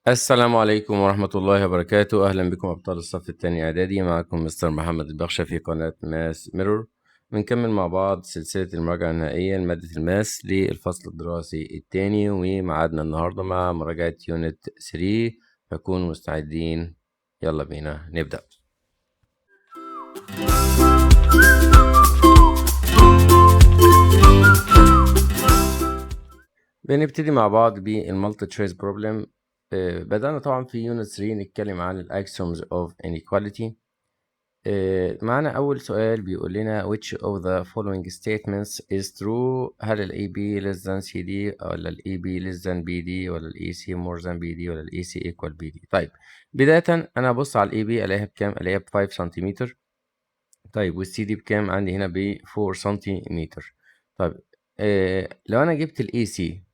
السلام عليكم ورحمة الله وبركاته. أهلا بكم أبطال الصف الثاني إعدادي. معكم مستر محمد البخشة في قناة ماس ميرور. بنكمل مع بعض سلسلة المراجعة النهائية لمادة الماس للفصل الدراسي الثاني، ومعادنا النهاردة مع مراجعة يونت 3، فكونوا مستعدين. يلا بينا نبدأ. بنبتدي مع بعض بالمالتي تشويس بروبلم. بدأنا طبعا في يونت 3 نتكلم عن الأكسيومز of inequality. معانا أول سؤال بيقول لنا which of the following statements is true؟ هل ال AB less than CD ولا ال AB less than BD ولا ال AC more than BD ولا ال AC equal BD؟ طيب بداية أنا أبص على ال AB ألاقيها بكام؟ ألاقيها ب 5 سنتيمتر. طيب وال CD بكام؟ عندي هنا ب 4 سنتيمتر. طيب لو أنا جبت ال AC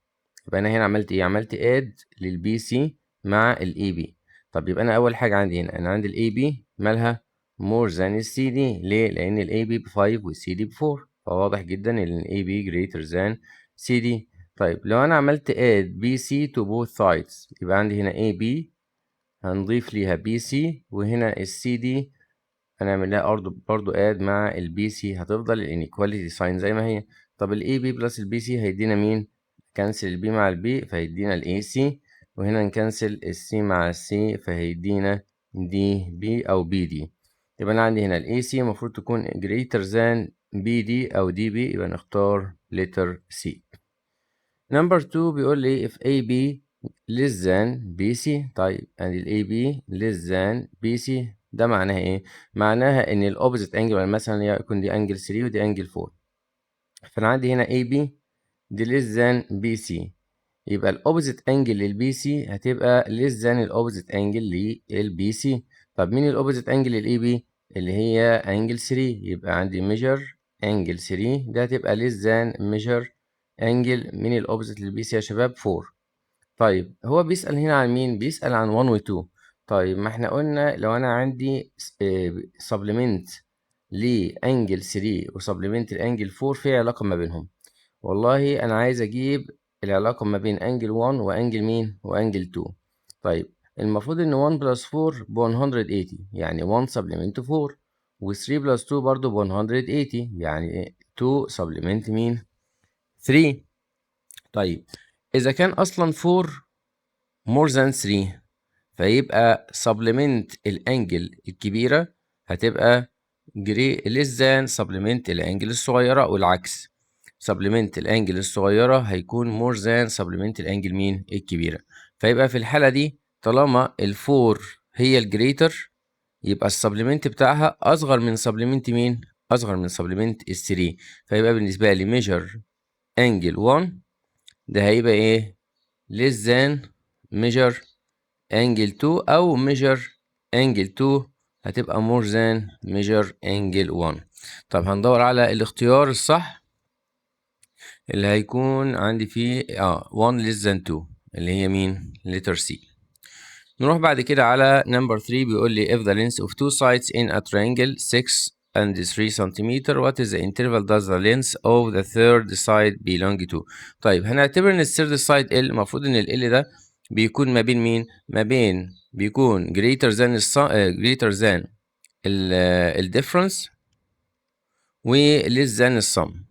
يبقى أنا هنا عملت إيه؟ عملت add لل BC مع ال AB. طب يبقى أنا أول حاجة عندي هنا أنا عندي ال AB مالها more than ال CD. ليه؟ لأن ال AB ب5 وال CD ب4، فواضح جدا إن ال AB greater than CD. طيب لو أنا عملت add BC to both sides يبقى عندي هنا AB هنضيف ليها BC، وهنا ال CD هنعمل لها برضو add مع ال BC، هتفضل ال inequality sign زي ما هي. طب ال AB بلس ال BC هيدينا مين؟ كنسل ال B مع ال B فهيدينا ال AC، وهنا نكنسل ال C مع ال C فهيدينا DB أو BD. يبقى أنا عندي هنا ال AC المفروض تكون greater than BD أو DB، يبقى نختار letter C. نمبر 2 بيقول لي if AB less than BC. طيب ادي ال AB less than BC ده معناها ايه؟ معناها ان الاوبزيت انجل مثلا يكون دي انجل 3 ودي انجل 4، فانا عندي هنا AB دي less than BC، يبقى الاوبزيت انجل للبي سي هتبقى less than الاوبزيت انجل للبي سي. طب مين الاوبزيت انجل للاي بي؟ اللي هي انجل 3، يبقى عندي ميجر انجل 3 ده هتبقى less than ميجر انجل من الاوبزيت للبي سي يا شباب 4. طيب هو بيسأل هنا عن مين؟ بيسأل عن 1 و 2. طيب ما احنا قلنا لو انا عندي سبلمنت لانجل 3 وسبلمنت لانجل 4 في علاقة ما بينهم. والله انا عايز اجيب العلاقة ما بين انجل 1 وانجل مين؟ وانجل 2. طيب المفروض ان 1 بلس 4 ب 180، يعني 1 سبلمنت 4، و 3 بلس 2 برضه ب 180، يعني 2 سبلمنت مين؟ 3. طيب إذا كان أصلا 4 more than 3 فيبقى supplement الأنجل الكبيرة هتبقى less than supplement الأنجل الصغيرة، والعكس supplement الأنجل الصغيرة هيكون more than supplement الأنجل مين؟ الكبيرة. فيبقى في الحالة دي طالما ال4 هي الجريتر يبقى السبلمنت بتاعها أصغر من سبلمنت مين؟ أصغر من سبلمنت ال3. فيبقى بالنسبة لي measure angle 1 ده هيبقى ايه؟ less than measure angle 2 او measure angle 2 هتبقى more than measure angle 1. طب هندور على الاختيار الصح اللي هيكون عندي فيه 1 less than 2 اللي هي مين؟ letter C. نروح بعد كده على number 3 بيقول لي if the length of two sides in a triangle 6 and 3 centimeter what is the interval does the length of the third side belong to؟ طيب هنعتبر ان الثيرد سايد L، المفروض ان ال L ده بيكون ما بين مين؟ ما بين بيكون greater than greater than ال difference و less than السم.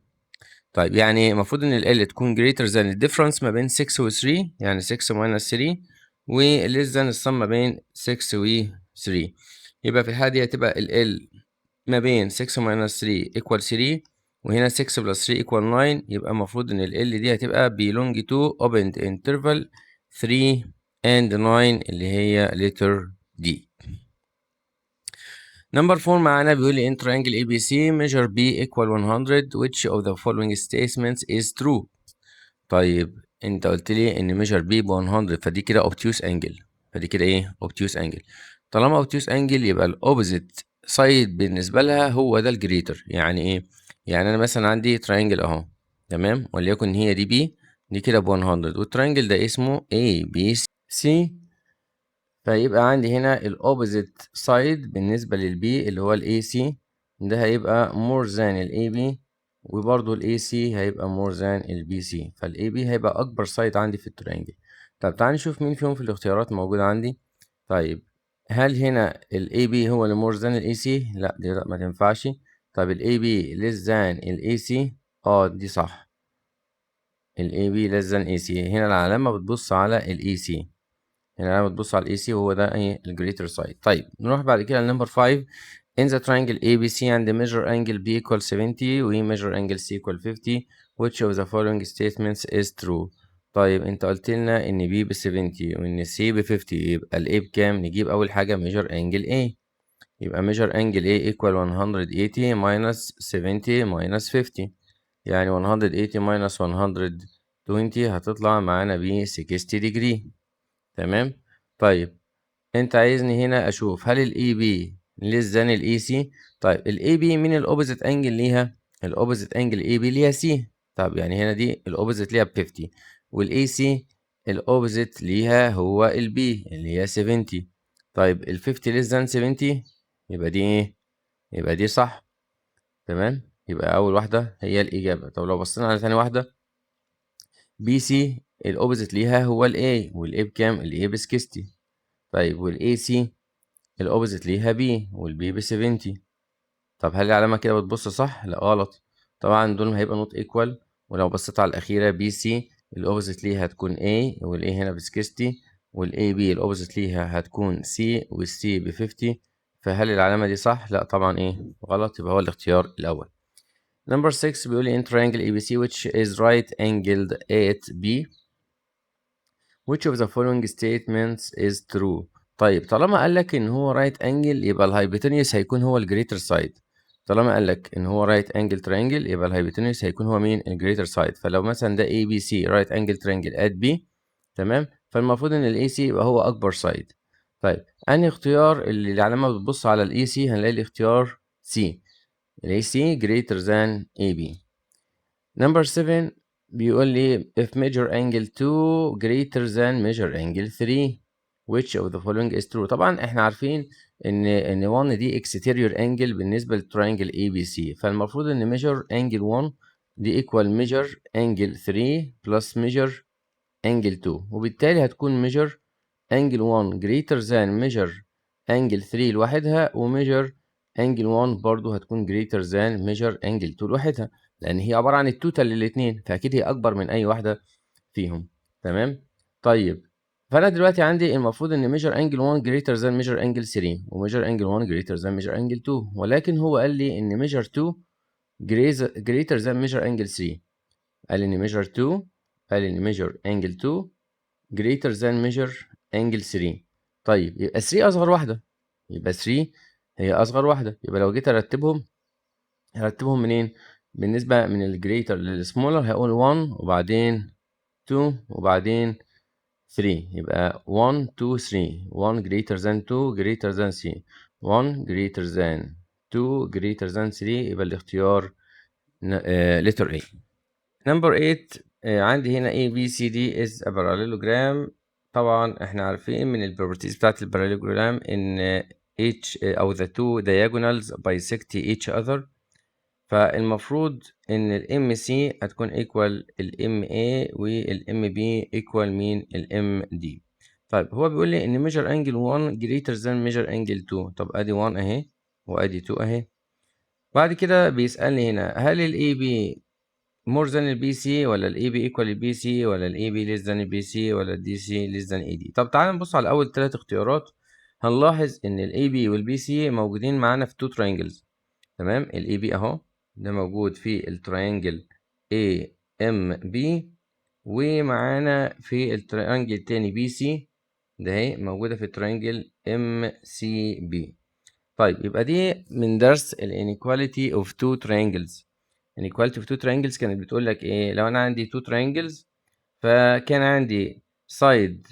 طيب يعني المفروض ان ال L تكون greater than ال difference ما بين 6 و 3، يعني 6 minus 3، و less than السم ما بين 6 و 3. يبقى في الحالة دي هتبقى ال L ما بين 6 minus 3 equal 3، وهنا 6 plus 3 equal 9، يبقى المفروض إن ال L دي هتبقى belong to opened interval 3 and 9 اللي هي letter D. نمبر 4 معانا بيقول لي in triangle ABC measure B equal 100 which of the following statements is true؟ طيب انت قلت لي ان measure B ب 100 فدي كده obtuse angle، فدي كده ايه؟ obtuse angle. طالما obtuse angle يبقى الاوبزيت سايد بالنسبه لها هو ده الجريتر. يعني ايه؟ يعني انا مثلا عندي تراينجل اهو، تمام، وليكن هي دي بي، دي كده ب 100، والتراينجل ده اسمه A B C، فيبقى عندي هنا الاوبزيت سايد بالنسبه للبي اللي هو الاي سي ده هيبقى more than الاي بي، وبرضه الاي سي هيبقى more than البي سي، فالاي بي هيبقى اكبر سايد عندي في الترينجل. طب تعالى نشوف مين فيهم في الاختيارات موجود عندي. طيب هل هنا ال AB هو اللي more than ال AC؟ لا دي لا ما تنفعش. طب ال AB less than ال AC؟ دي صح. ال AB less than AC، هنا العلامة بتبص على ال AC، هنا العلامة بتبص على ال AC وهو ده ايه ال greater side. طيب نروح بعد كده لنمبر 5. In the triangle ABC and measure angle B equal 70 و measure angle C equal 50 which of the following statements is true؟ طيب انت قلت لنا ان B ب 70 وان C ب 50، يبقى ال A بكام؟ نجيب اول حاجة measure angle A، يبقى measure angle A equal 180 minus 70 minus 50، يعني 180 minus 120 هتطلع معانا ب 60 degree. تمام. طيب انت عايزني هنا اشوف هل ال AB less than ال AC؟ طيب ال AB مين ال opposite angle ليها؟ ال opposite angle AB ليها C. طب يعني هنا دي ال opposite ليها ب 50، وال AC ال opposite ليها هو ال B اللي هي 70. طيب ال 50 less than 70 يبقى دي ايه؟ يبقى دي صح. تمام، يبقى اول واحدة هي الإجابة. طب لو بصينا على تاني واحدة، BC ال opposite ليها هو ال A، وال A بكام؟ ال A ب 60. طيب وال AC الأوبزيت ليها بي والبي ب70. طب هل العلامة كده بتبص صح؟ لا غلط. طبعا دول هيبقى نوت ايكوال. ولو بصيت على الأخيرة بي سي الأوبزيت ليها هتكون A وال A هنا ب60، وال AB الأوبزيت ليها هتكون C وال C ب50. فهل العلامة دي صح؟ لا طبعا ايه غلط، يبقى هو الاختيار الأول. Number 6 بيقول لي in triangle ABC which is right angled at B which of the following statements is true؟ طيب طالما قال لك ان هو right angle يبقى الهايبوتنيوس هيكون هو الجريتر سايد. طالما قال لك ان هو right angle triangle يبقى الهايبوتنيوس هيكون هو مين؟ الجريتر سايد. فلو مثلا ده ABC right angle triangle at B، تمام، فالمفروض ان ال AC يبقى هو اكبر سايد. طيب انهي اختيار اللي العلامه بتبص على ال AC؟ هنلاقي الاختيار C، ال AC greater than AB. Number 7 بيقول لي if measure angle 2 greater than measure angle 3 which of the following is true؟ طبعا احنا عارفين ان 1 دي exterior angle بالنسبة للترينجل ABC، فالمفروض ان measure angle 1 دي equal measure angle 3 plus measure angle 2، وبالتالي هتكون measure angle 1 greater than measure angle 3 لوحدها، وmeasure angle 1 برضو هتكون greater than measure angle 2 لوحدها، لأن هي عبارة عن التوتال للاتنين، فأكيد هي أكبر من أي واحدة فيهم. تمام. طيب فأنا دلوقتي عندي المفروض إن measure angle 1 greater than measure angle 3 و measure angle 1 greater than measure angle 2، ولكن هو قال لي إن measure 2 greater than measure angle 3. قال إن measure 2 قال إن measure angle 2 greater than measure angle 3. طيب يبقى 3 أصغر واحدة، يبقى 3 هي أصغر واحدة، يبقى لو جيت أرتبهم هرتبهم منين؟ بالنسبة من الجريتر للسمولر هقول 1 وبعدين 2 وبعدين 3، يبقى 1 2 3، 1 greater than 2 greater than 3، 1 greater than 2 greater than 3، يبقى الاختيار letter A. Number 8 عندي هنا A B C D is a parallelogram. طبعا احنا عارفين من البروبرتيز بتاعت الباراليلوجرام ان each أو the two diagonals bisect each other، فالمفروض ان ال MC هتكون equal ال MA وال MB equal مين؟ ال MD. طيب هو بيقول لي ان measure angle 1 greater than measure angle 2. طب ادي 1 اهي وادي 2 اهي. بعد كده بيسألني هنا هل ال AB more than ال BC ولا ال AB equal ال BC ولا ال AB less than ال BC ولا ال DC less than AD؟ طب تعالى نبص على اول 3 اختيارات. هنلاحظ ان ال AB وال BC موجودين معانا في 2 triangles. تمام، ال AB اهو ده موجود في التريانجل AMB، ومعانا في التريانجل التاني BC ده اهي موجودة في التريانجل MCB. طيب يبقى دي من درس ال inequality of two triangles. inequality of two triangles كانت بتقول لك ايه؟ لو انا عندي two triangles فكان عندي side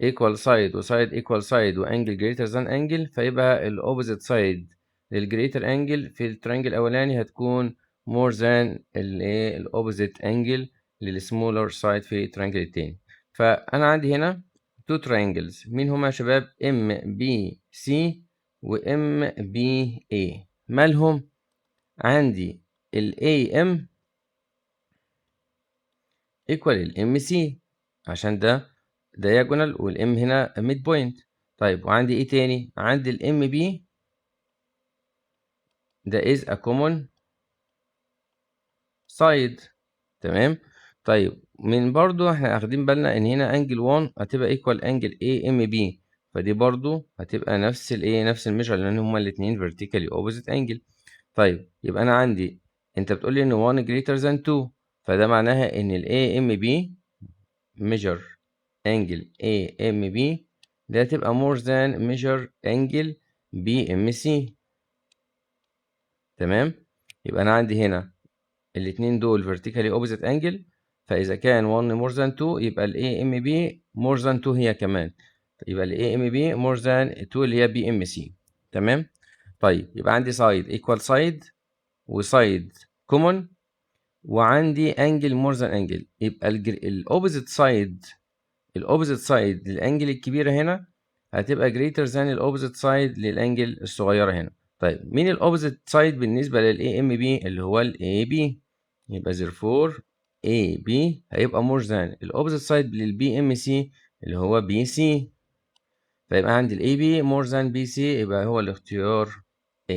equal side وside equal side وangle greater than angle، فيبقى ال opposite side للجريتر angle في الترينجل الاولاني هتكون more than الايه ال opposite angle للسمولر side في الترينجل التاني. فانا عندي هنا two triangles، مين هما يا شباب؟ MBC و MBA. مالهم؟ عندي ال AM equal ال MC عشان ده diagonal والام هنا mid point. طيب وعندي ايه تاني؟ عندي الام بي ده is a common side. تمام. طيب من برضو احنا واخدين بالنا ان هنا انجل 1 هتبقى ايكوال انجل اي ام بي، فدي برضو هتبقى نفس الايه، نفس الميجر، لان هما الاثنين vertically opposite angle. طيب يبقى انا عندي، انت بتقول لي ان 1 greater than 2، فده معناها ان ال AMB measure angle AMB ده هتبقى more than measure angle BMC. تمام. يبقى انا عندي هنا الاتنين دول vertically opposite angle، فاذا كان 1 more than 2 يبقى ال AMB more than 2 هي كمان، يبقى ال AMB more than 2 اللي هي BMC. تمام. طيب يبقى عندي side equal side وسايد common، وعندي انجل مور ذان انجل، يبقى الاوبوزيت سايد، الاوبوزيت سايد للانجل الكبيره هنا هتبقى greater than الاوبوزيت سايد للانجل الصغيره هنا. طيب مين الاوبوزيت سايد بالنسبه للاي ام بي؟ اللي هو الاي بي، يبقى therefore اي بي هيبقى more than الاوبوزيت سايد للبي ام سي اللي هو بي سي، فيبقى عندي الاي بي more than بي سي، يبقى هو الاختيار A.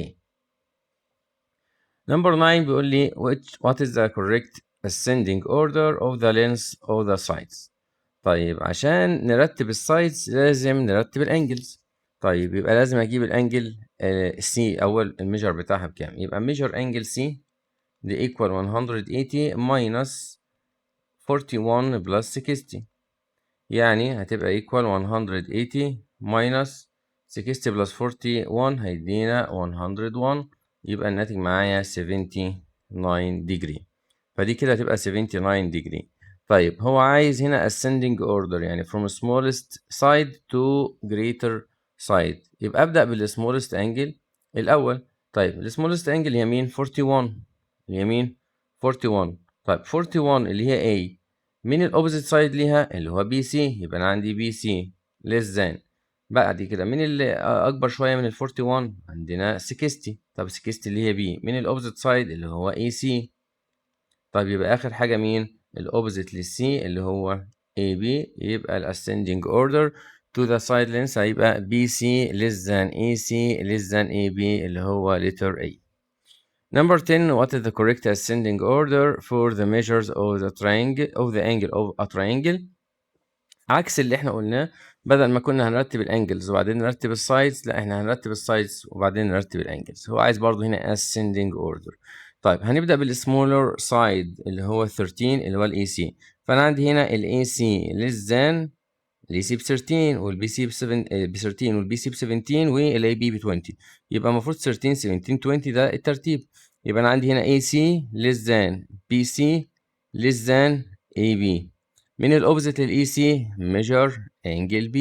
Number 9 بيقول لي what is the correct ascending order of the length of the sides. طيب عشان نرتب السايدز لازم نرتب الانجلز. طيب يبقى لازم اجيب الانجل سي اول، الميجر بتاعها بكام؟ يبقى ميجر انجل سي دي equal 180 minus 41 plus 60، يعني هتبقى equal 180 minus 60 plus 41 هيدينا 101، يبقى الناتج معايا 79 degree، فدي كده هتبقى 79 degree. طيب هو عايز هنا ascending order، يعني from smallest side to greater side، يبقى أبدأ بالsmallest angle الأول. طيب السمولست انجل هي مين؟ 41، اليمين 41. طيب 41 اللي هي A، مين الاوبوزيت سايد ليها؟ اللي هو بي سي، يبقى انا عندي بي سي less than. بعد كده مين اللي اكبر شويه من ال 41؟ عندنا 60. طب 60 اللي هي بي، مين الاوبوزيت سايد؟ اللي هو اي سي. طيب يبقى اخر حاجه مين الاوبوزيت للسي؟ اللي هو اي بي، يبقى الاسcending order to the side length هيبقى بي سي less than اي سي less than اي بي اللي هو letter A. Number 10 what is the correct ascending order for the measures of the triangle of the angle of a triangle. عكس اللي احنا قلناه، بدل ما كنا هنرتب الانجلز وبعدين نرتب السايدز، لا احنا هنرتب السايدز وبعدين نرتب الانجلز. هو عايز برضو هنا ascending order. طيب هنبدأ بالسمولر سايد اللي هو 13 اللي هو الاي سي، فانا عندي هنا الاي سي less than الاي سي ب 13 والبي سي ب 7 ب 13 والبي سي ب 17 والاي بي ب 20، يبقى المفروض 13 17 20 ده الترتيب. يبقى انا عندي هنا اي سي less than بي سي less than اي بي. من الاوبزيت للاي سي measure angle B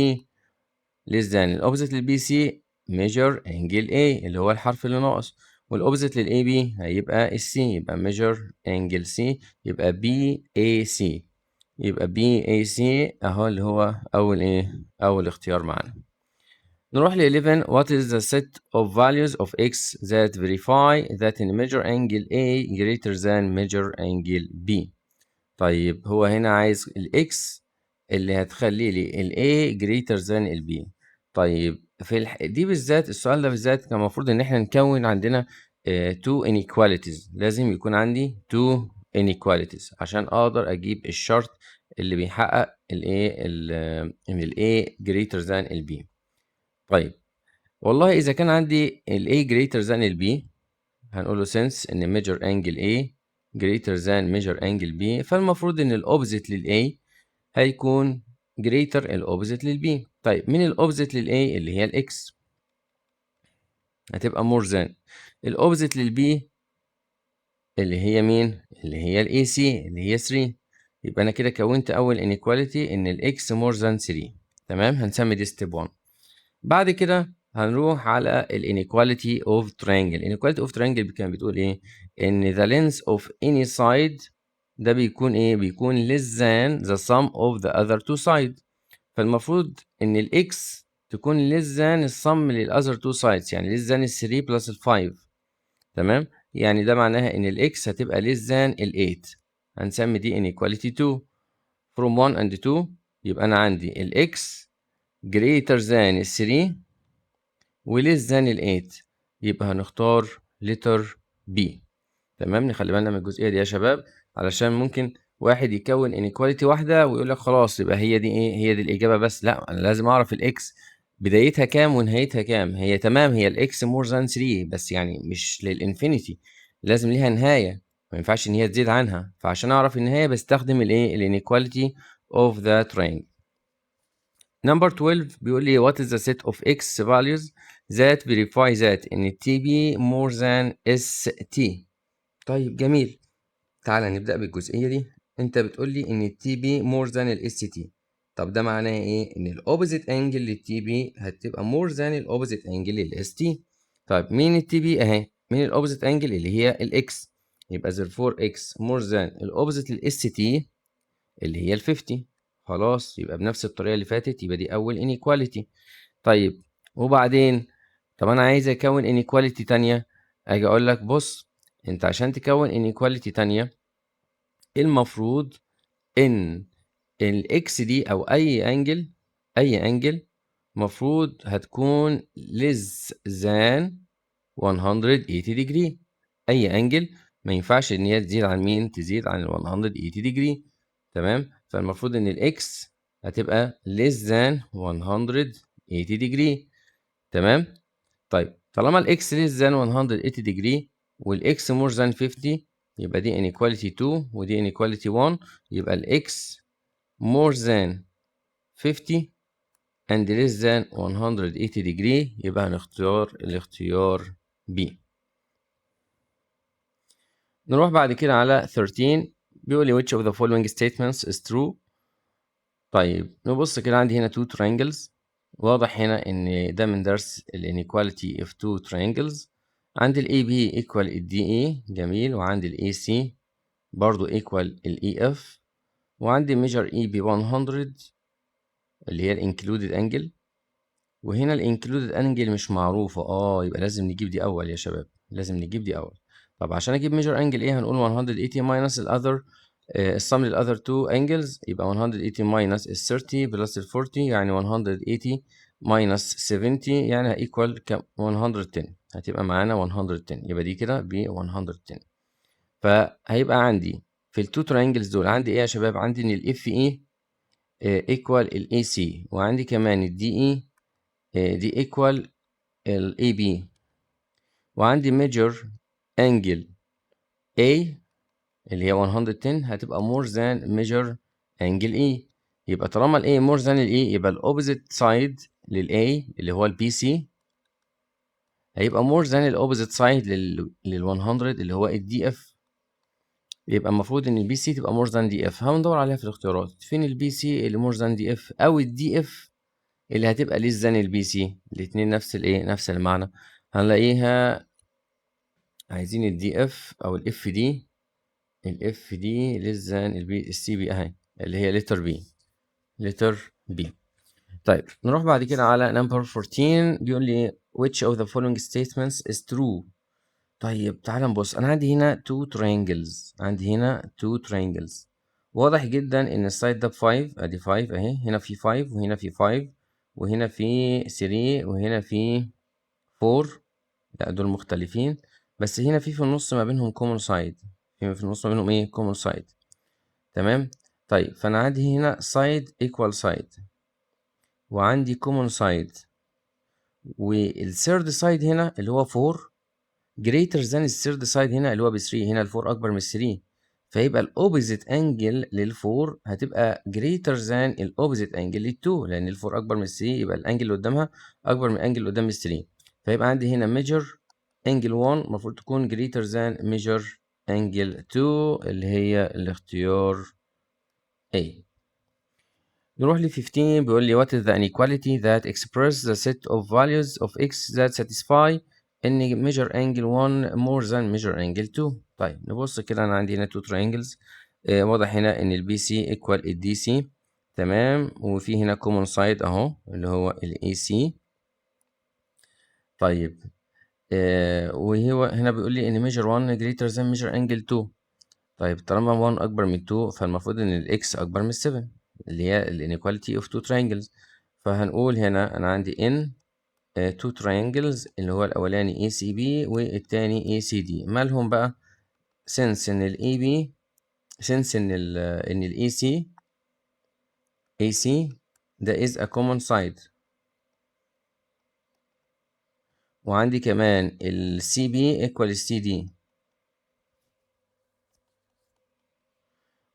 less than الاوبزيت للبي سي measure angle A اللي هو الحرف اللي ناقص، والاوبزيت للاي بي هيبقى السي، يبقى measure angle C، يبقى بي اي سي، يبقى بي اي سي اهو اللي هو اول اختيار معانا. نروح ل 11 what is the set of values of x that verify that in measure angle A greater than measure angle B. طيب هو هنا عايز الاكس اللي هتخلي لي الاي greater than البي. طيب في دي بالذات، السؤال ده بالذات كان المفروض ان احنا نكون عندنا two inequalities، لازم يكون عندي two inequalities عشان اقدر اجيب الشرط اللي بيحقق الايه ان الاي greater than البي. طيب والله اذا كان عندي الاي greater than البي هنقول له since ان measure angle A greater than measure angle B، فالمفروض ان الاوبزيت للA هيكون greater الاوبزيت للB. طيب مين الاوبزيت للA؟ اللي هي الاكس، هتبقى more than الاوبزيت للB اللي هي مين؟ اللي هي الاي سي اللي هي 3. يبقى انا كده كونت اول inequality ان الاكس more than 3. تمام، هنسمي دي step 1. بعد كده هنروح على ال inequality of triangle. inequality of triangle كان بتقول ايه؟ ان the length of any side ده بيكون ايه؟ بيكون less than the sum of the other two sides. فالمفروض ان ال x تكون less than السم لل other two sides، يعني less than ال 3 plus ال 5. تمام؟ يعني ده معناها ان ال x هتبقى less than ال 8. هنسمي دي inequality 2. from 1 and 2 يبقى أنا عندي الإكس greater than 3 وليس than 8، يبقى هنختار letter B. تمام، نخلي بالنا من الجزئية دي يا شباب، علشان ممكن واحد يكون inequality واحدة ويقول لك خلاص يبقى هي دي إيه، هي دي الإجابة بس. لأ، أنا لازم أعرف الإكس بدايتها كام ونهايتها كام. هي تمام، هي الإكس more than 3 بس يعني مش للإنفينيتي، لازم ليها نهاية، ما ينفعش إن هي تزيد عنها. فعشان أعرف النهاية بستخدم الإيه، inequality of the triangle. Number 12 بيقول لي what is the set of x values that verify that إن TB more than ST. طيب جميل، تعالى نبدأ بالجزئية دي. أنت بتقول لي إن TB more than ال ST. طب ده معناه إيه؟ إن الأوبزيت أنجل لل TB هتبقى more than الأوبزيت أنجل لل ST. طيب مين ال TB أهي؟ مين الأوبزيت أنجل اللي هي ال X؟ يبقى therefore X more than الأوبزيت لل ST اللي هي ال 50. خلاص، يبقى بنفس الطريقة اللي فاتت، يبقى دي أول inequality. طيب وبعدين، طب أنا عايز أكون inequality تانية. أجي أقول لك بص، أنت عشان تكون inequality تانية المفروض إن الإكس دي أو أي أنجل مفروض هتكون less than 180 degree. أي أنجل ما ينفعش إن هي تزيد عن مين؟ تزيد عن ال 180 degree. تمام؟ فالمفروض إن الإكس هتبقى less than 180 degree. تمام؟ طيب طالما الإكس less than 180 degree والإكس more than 50، يبقى دي inequality 2 ودي inequality 1. يبقى الإكس more than 50 and less than 180 degree، يبقى هنختار الاختيار B. نروح بعد كده على 13، بيقول لي which of the following statements is true. طيب نبص كده، عندي هنا two triangles، واضح هنا ان ده من درس ال inequality of two triangles. عندي ال AB equal ال DE، جميل، وعندي ال AC برضو equal ال EF، وعندي measure EB 100 اللي هي ال included angle، وهنا ال included angle مش معروفة. يبقى لازم نجيب دي أول يا شباب، لازم نجيب دي أول. طب عشان أجيب measure angle إيه، هنقول 180 minus ال other السم لل other two angles، يبقى 180 minus ال 30 plus ال 40 يعني 180 minus 70 يعني equal 110، هتبقى معانا 110، يبقى دي كده ب 110. فهيبقى عندي في ال two triangles دول عندي إيه يا شباب؟ عندي إن ال FE equal ال AC، وعندي كمان ال DE دي equal ال AB، وعندي measure angle A اللي هي 110 هتبقى more than measure angle E. يبقى طالما ال A more than ال E يبقى ال opposite side لل A اللي هو ال BC هيبقى more than ال opposite side لل 100 اللي هو ال DF. يبقى المفروض ان ال BC تبقى more than DF. هندور عليها في الاختيارات، فين ال BC اللي more than DF او ال DF اللي هتبقى less than ال BC. الاتنين نفس الايه، نفس المعنى. هنلاقيها عايزين ال DF او ال FD. ال FD less than ال CB اهي اللي هي letter B. letter B. طيب نروح بعد كده على number 14، بيقول لي which of the following statements is true. طيب تعال نبص، انا عندي هنا two triangles، عندي هنا two triangles، واضح جدا ان السايد ده ب5، ادي 5 اهي، هنا في 5 وهنا في 5 وهنا في 3 وهنا في 4. لا دول مختلفين، بس هنا في النص ما بينهم common side، في النص ما بينهم ايه common side. تمام. طيب فانا عندي هنا side equal side وعندي common side، والثيرد سايد هنا اللي هو 4 greater than الثيرد سايد هنا اللي هو ب 3. هنا ال 4 اكبر من 3، فيبقى الاوبوزيت انجل لل 4 هتبقى greater than الاوبوزيت انجل لل 2، لان ال 4 اكبر من 3 يبقى الانجل اللي قدامها اكبر من الانجل اللي قدام ال 3. فيبقى عندي هنا measure angle 1 المفروض تكون greater than measure angle 2 اللي هي الاختيار A. نروح ل 15، بيقول لي what is the inequality that express the set of values of x that satisfy ان measure angle 1 more than measure angle 2. طيب نبص كده، انا عندي هنا two triangles، واضح هنا ان ال BC equal ال DC. تمام، وفي هنا common side اهو اللي هو ال AC. طيب وهو هنا بيقول لي ان measure 1 greater than measure angle 2. طيب طالما 1 اكبر من 2 فالمفروض ان الاكس اكبر من 7. اللي هي ال inequality of two triangles. فهنقول هنا أنا عندي n two triangles اللي هو الأولاني ACB والتاني ACD. مالهم بقى؟ since إن ال AB since إن ال AC ده is a common side، وعندي كمان ال CB equal CD،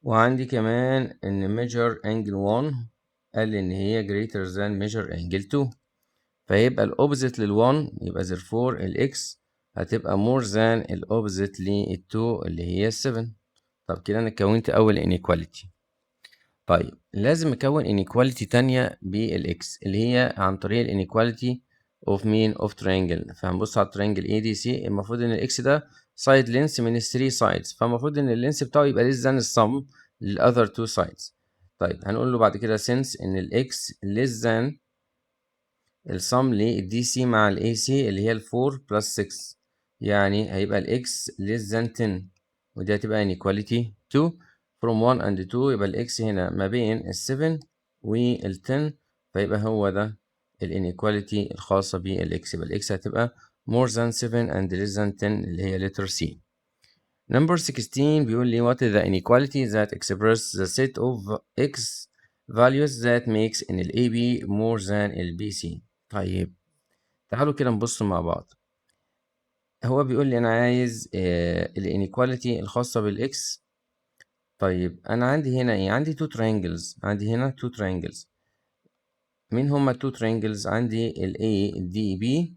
وعندي كمان إن measure angle 1 قال إن هي greater than measure angle 2، فيبقى ال opposite لل 1 يبقى therefore ال x هتبقى more than ال opposite لل 2 اللي هي ال 7. طب كده أنا كونت أول inequality. طيب لازم أكون inequality تانية بال x اللي هي عن طريق ال inequality of mean of triangle. فهنبص على الترينجل ADC، المفروض إن ال x ده side length من ال 3 sides، فالمفروض إن اللينس بتاعه يبقى less than السم لل other 2 sides. طيب هنقول له بعد كده since إن ال x less than السم لل DC مع ال AC اللي هي ال 4 plus 6، يعني هيبقى ال x less than 10، ودي هتبقى inequality 2 from 1 and 2، يبقى ال x هنا ما بين ال 7 وال 10، فيبقى هو ده ال inequality الخاصة بال x. يبقى ال x هتبقى more than 7 and less than 10 اللي هي letter C. Number 16 بيقول لي what is the inequality that expresses the set of x values that makes in ال AB more than ال BC. طيب تعالوا كده نبص مع بعض. هو بيقول لي أنا عايز ال inequality الخاصة بالإكس. طيب أنا عندي هنا إيه؟ عندي two triangles، عندي هنا two triangles. مين هما two triangles؟ عندي ال ADB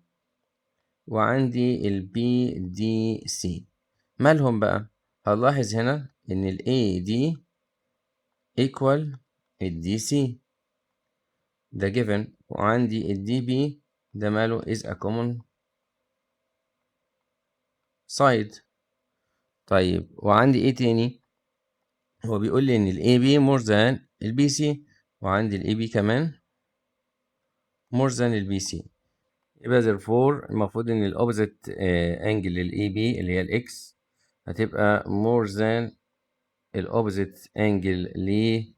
وعندي ال BDC. مالهم بقى؟ هنلاحظ هنا إن ال AD equal ال DC ده given، وعندي ال DB ده ماله is a common side. طيب وعندي ايه تاني؟ هو بيقول لي ان ال AB more than ال BC، وعندي ال AB كمان more than ال BC، يبقى therefore المفروض ان ال opposite angle لل AB اللي هي ال X هتبقى more than ال opposite angle لل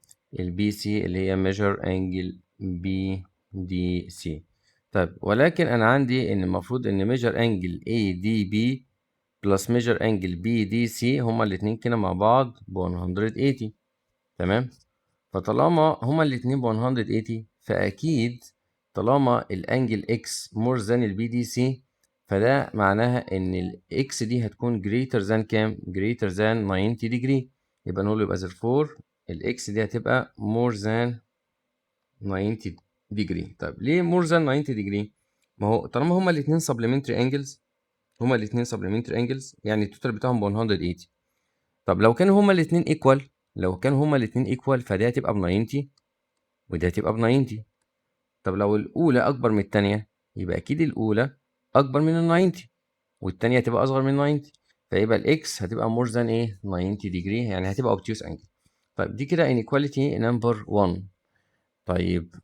BC اللي هي measure angle BDC. طيب ولكن انا عندي ان المفروض ان measure angle ADB بلس measure angle BDC هما الاتنين كده مع بعض ب 180. تمام، فطالما هما الاتنين ب 180 فأكيد طالما الانجل X more than ال BDC فده معناها إن ال X دي هتكون greater than كام؟ greater than 90 degree. يبقى نقول يبقى therefore ال X دي هتبقى more than 90 degree. طب ليه more than 90 degree؟ ما هو طالما هما الاتنين supplementary angles، هما الاتنين supplementary angles يعني التوتال بتاعهم ب 180. طب لو كانوا هما الاتنين equal، لو كانوا هما الاتنين equal فدي هتبقى ب 90 ودي هتبقى ب 90. طب لو الأولى أكبر من التانية يبقى أكيد الأولى أكبر من ال 90 والتانية هتبقى أصغر من 90، فيبقى الإكس هتبقى more than إيه 90 degree، يعني هتبقى obtuse angle. طيب دي كده inequality number 1. طيب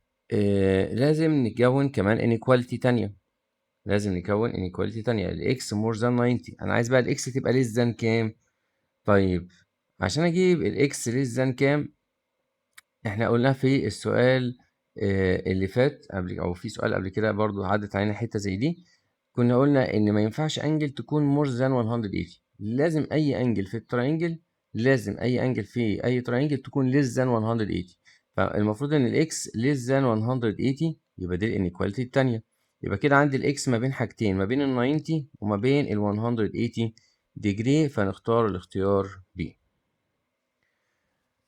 لازم نكون كمان inequality تانية، لازم نكون inequality تانية الإكس more than 90. أنا عايز بقى الإكس تبقى less than كام؟ طيب عشان أجيب الإكس less than كام إحنا قلنا في السؤال اللي فات قبل، أو في سؤال قبل كده برضو عدت علينا حتة زي دي، كنا قلنا إن ما ينفعش أنجل تكون more than 180. لازم أي أنجل في التراينجل، لازم أي أنجل في أي تراينجل تكون less than 180. فالمفروض إن الإكس less than 180 يبقى دي الإنيكواليتي التانية. يبقى كده عندي الإكس ما بين حاجتين، ما بين ال 90 وما بين ال 180 ديجري، فنختار الاختيار B.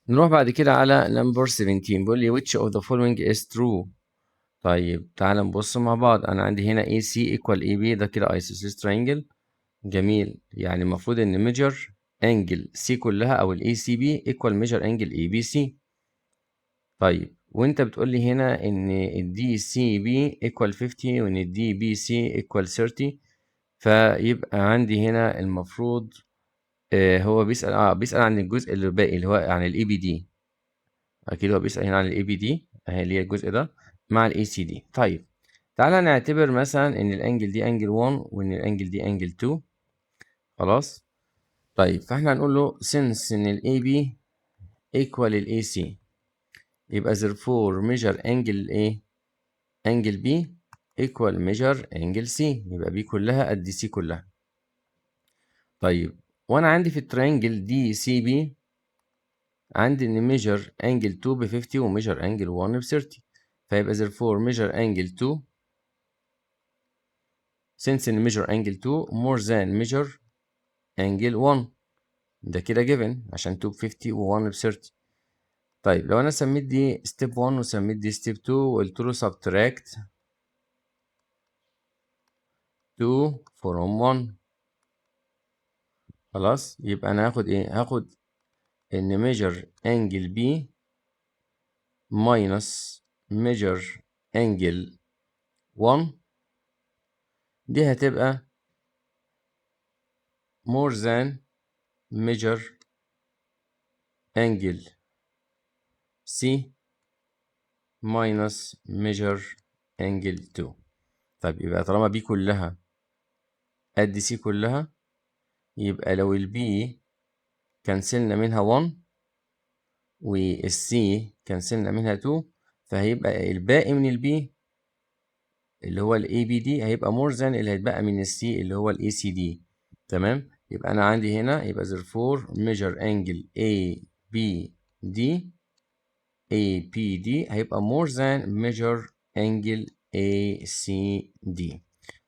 نروح بعد كده على number 17، بيقول لي which of the following is true. طيب تعال نبص مع بعض. أنا عندي هنا AC equal AB ده كده isosceles triangle. جميل، يعني المفروض إن measure angle C كلها أو ال ACB equal measure angle ABC. طيب وأنت بتقول لي هنا إن ال DCB equal 50 وإن ال DBC equal 30، فيبقى عندي هنا المفروض هو بيسأل عن الجزء اللي باقي اللي هو عن ال ABD. أكيد هو بيسأل هنا عن ال ABD أهي اللي هي الجزء ده مع ال ACD. طيب تعالى نعتبر مثلا إن الأنجل دي أنجل 1 وإن الأنجل دي أنجل 2. خلاص. طيب فإحنا هنقول له since إن ال AB equal ال AC يبقى therefore measure angle ايه angle B equal measure angle C. يبقى B كلها قد C كلها. طيب وانا عندي في الترينجل دي سي بي عندي ان measure angle 2 ب 50 و measure angle 1 ب 30. فيبقى therefore measure angle 2 since ان measure angle 2 more than measure angle 1. ده كده given عشان 2 ب 50 و 1 ب 30. طيب لو انا سميت دي step 1 وسميت دي step 2 وقلت له subtract 2 from 1، خلاص يبقى انا هاخد ايه؟ هاخد ان measure angle B minus measure angle 1 دي هتبقى more than measure angle C minus measure angle 2. طيب يبقى طالما B كلها قد C كلها، يبقى لو ال B كنسلنا منها 1 وال C كنسلنا منها 2، فهيبقى الباقي من ال B اللي هو ال ABD هيبقى more than اللي هيتبقى من ال C اللي هو ال ACD. تمام؟ يبقى أنا عندي هنا يبقى therefore measure angle ABD هيبقى more than measure angle ACD.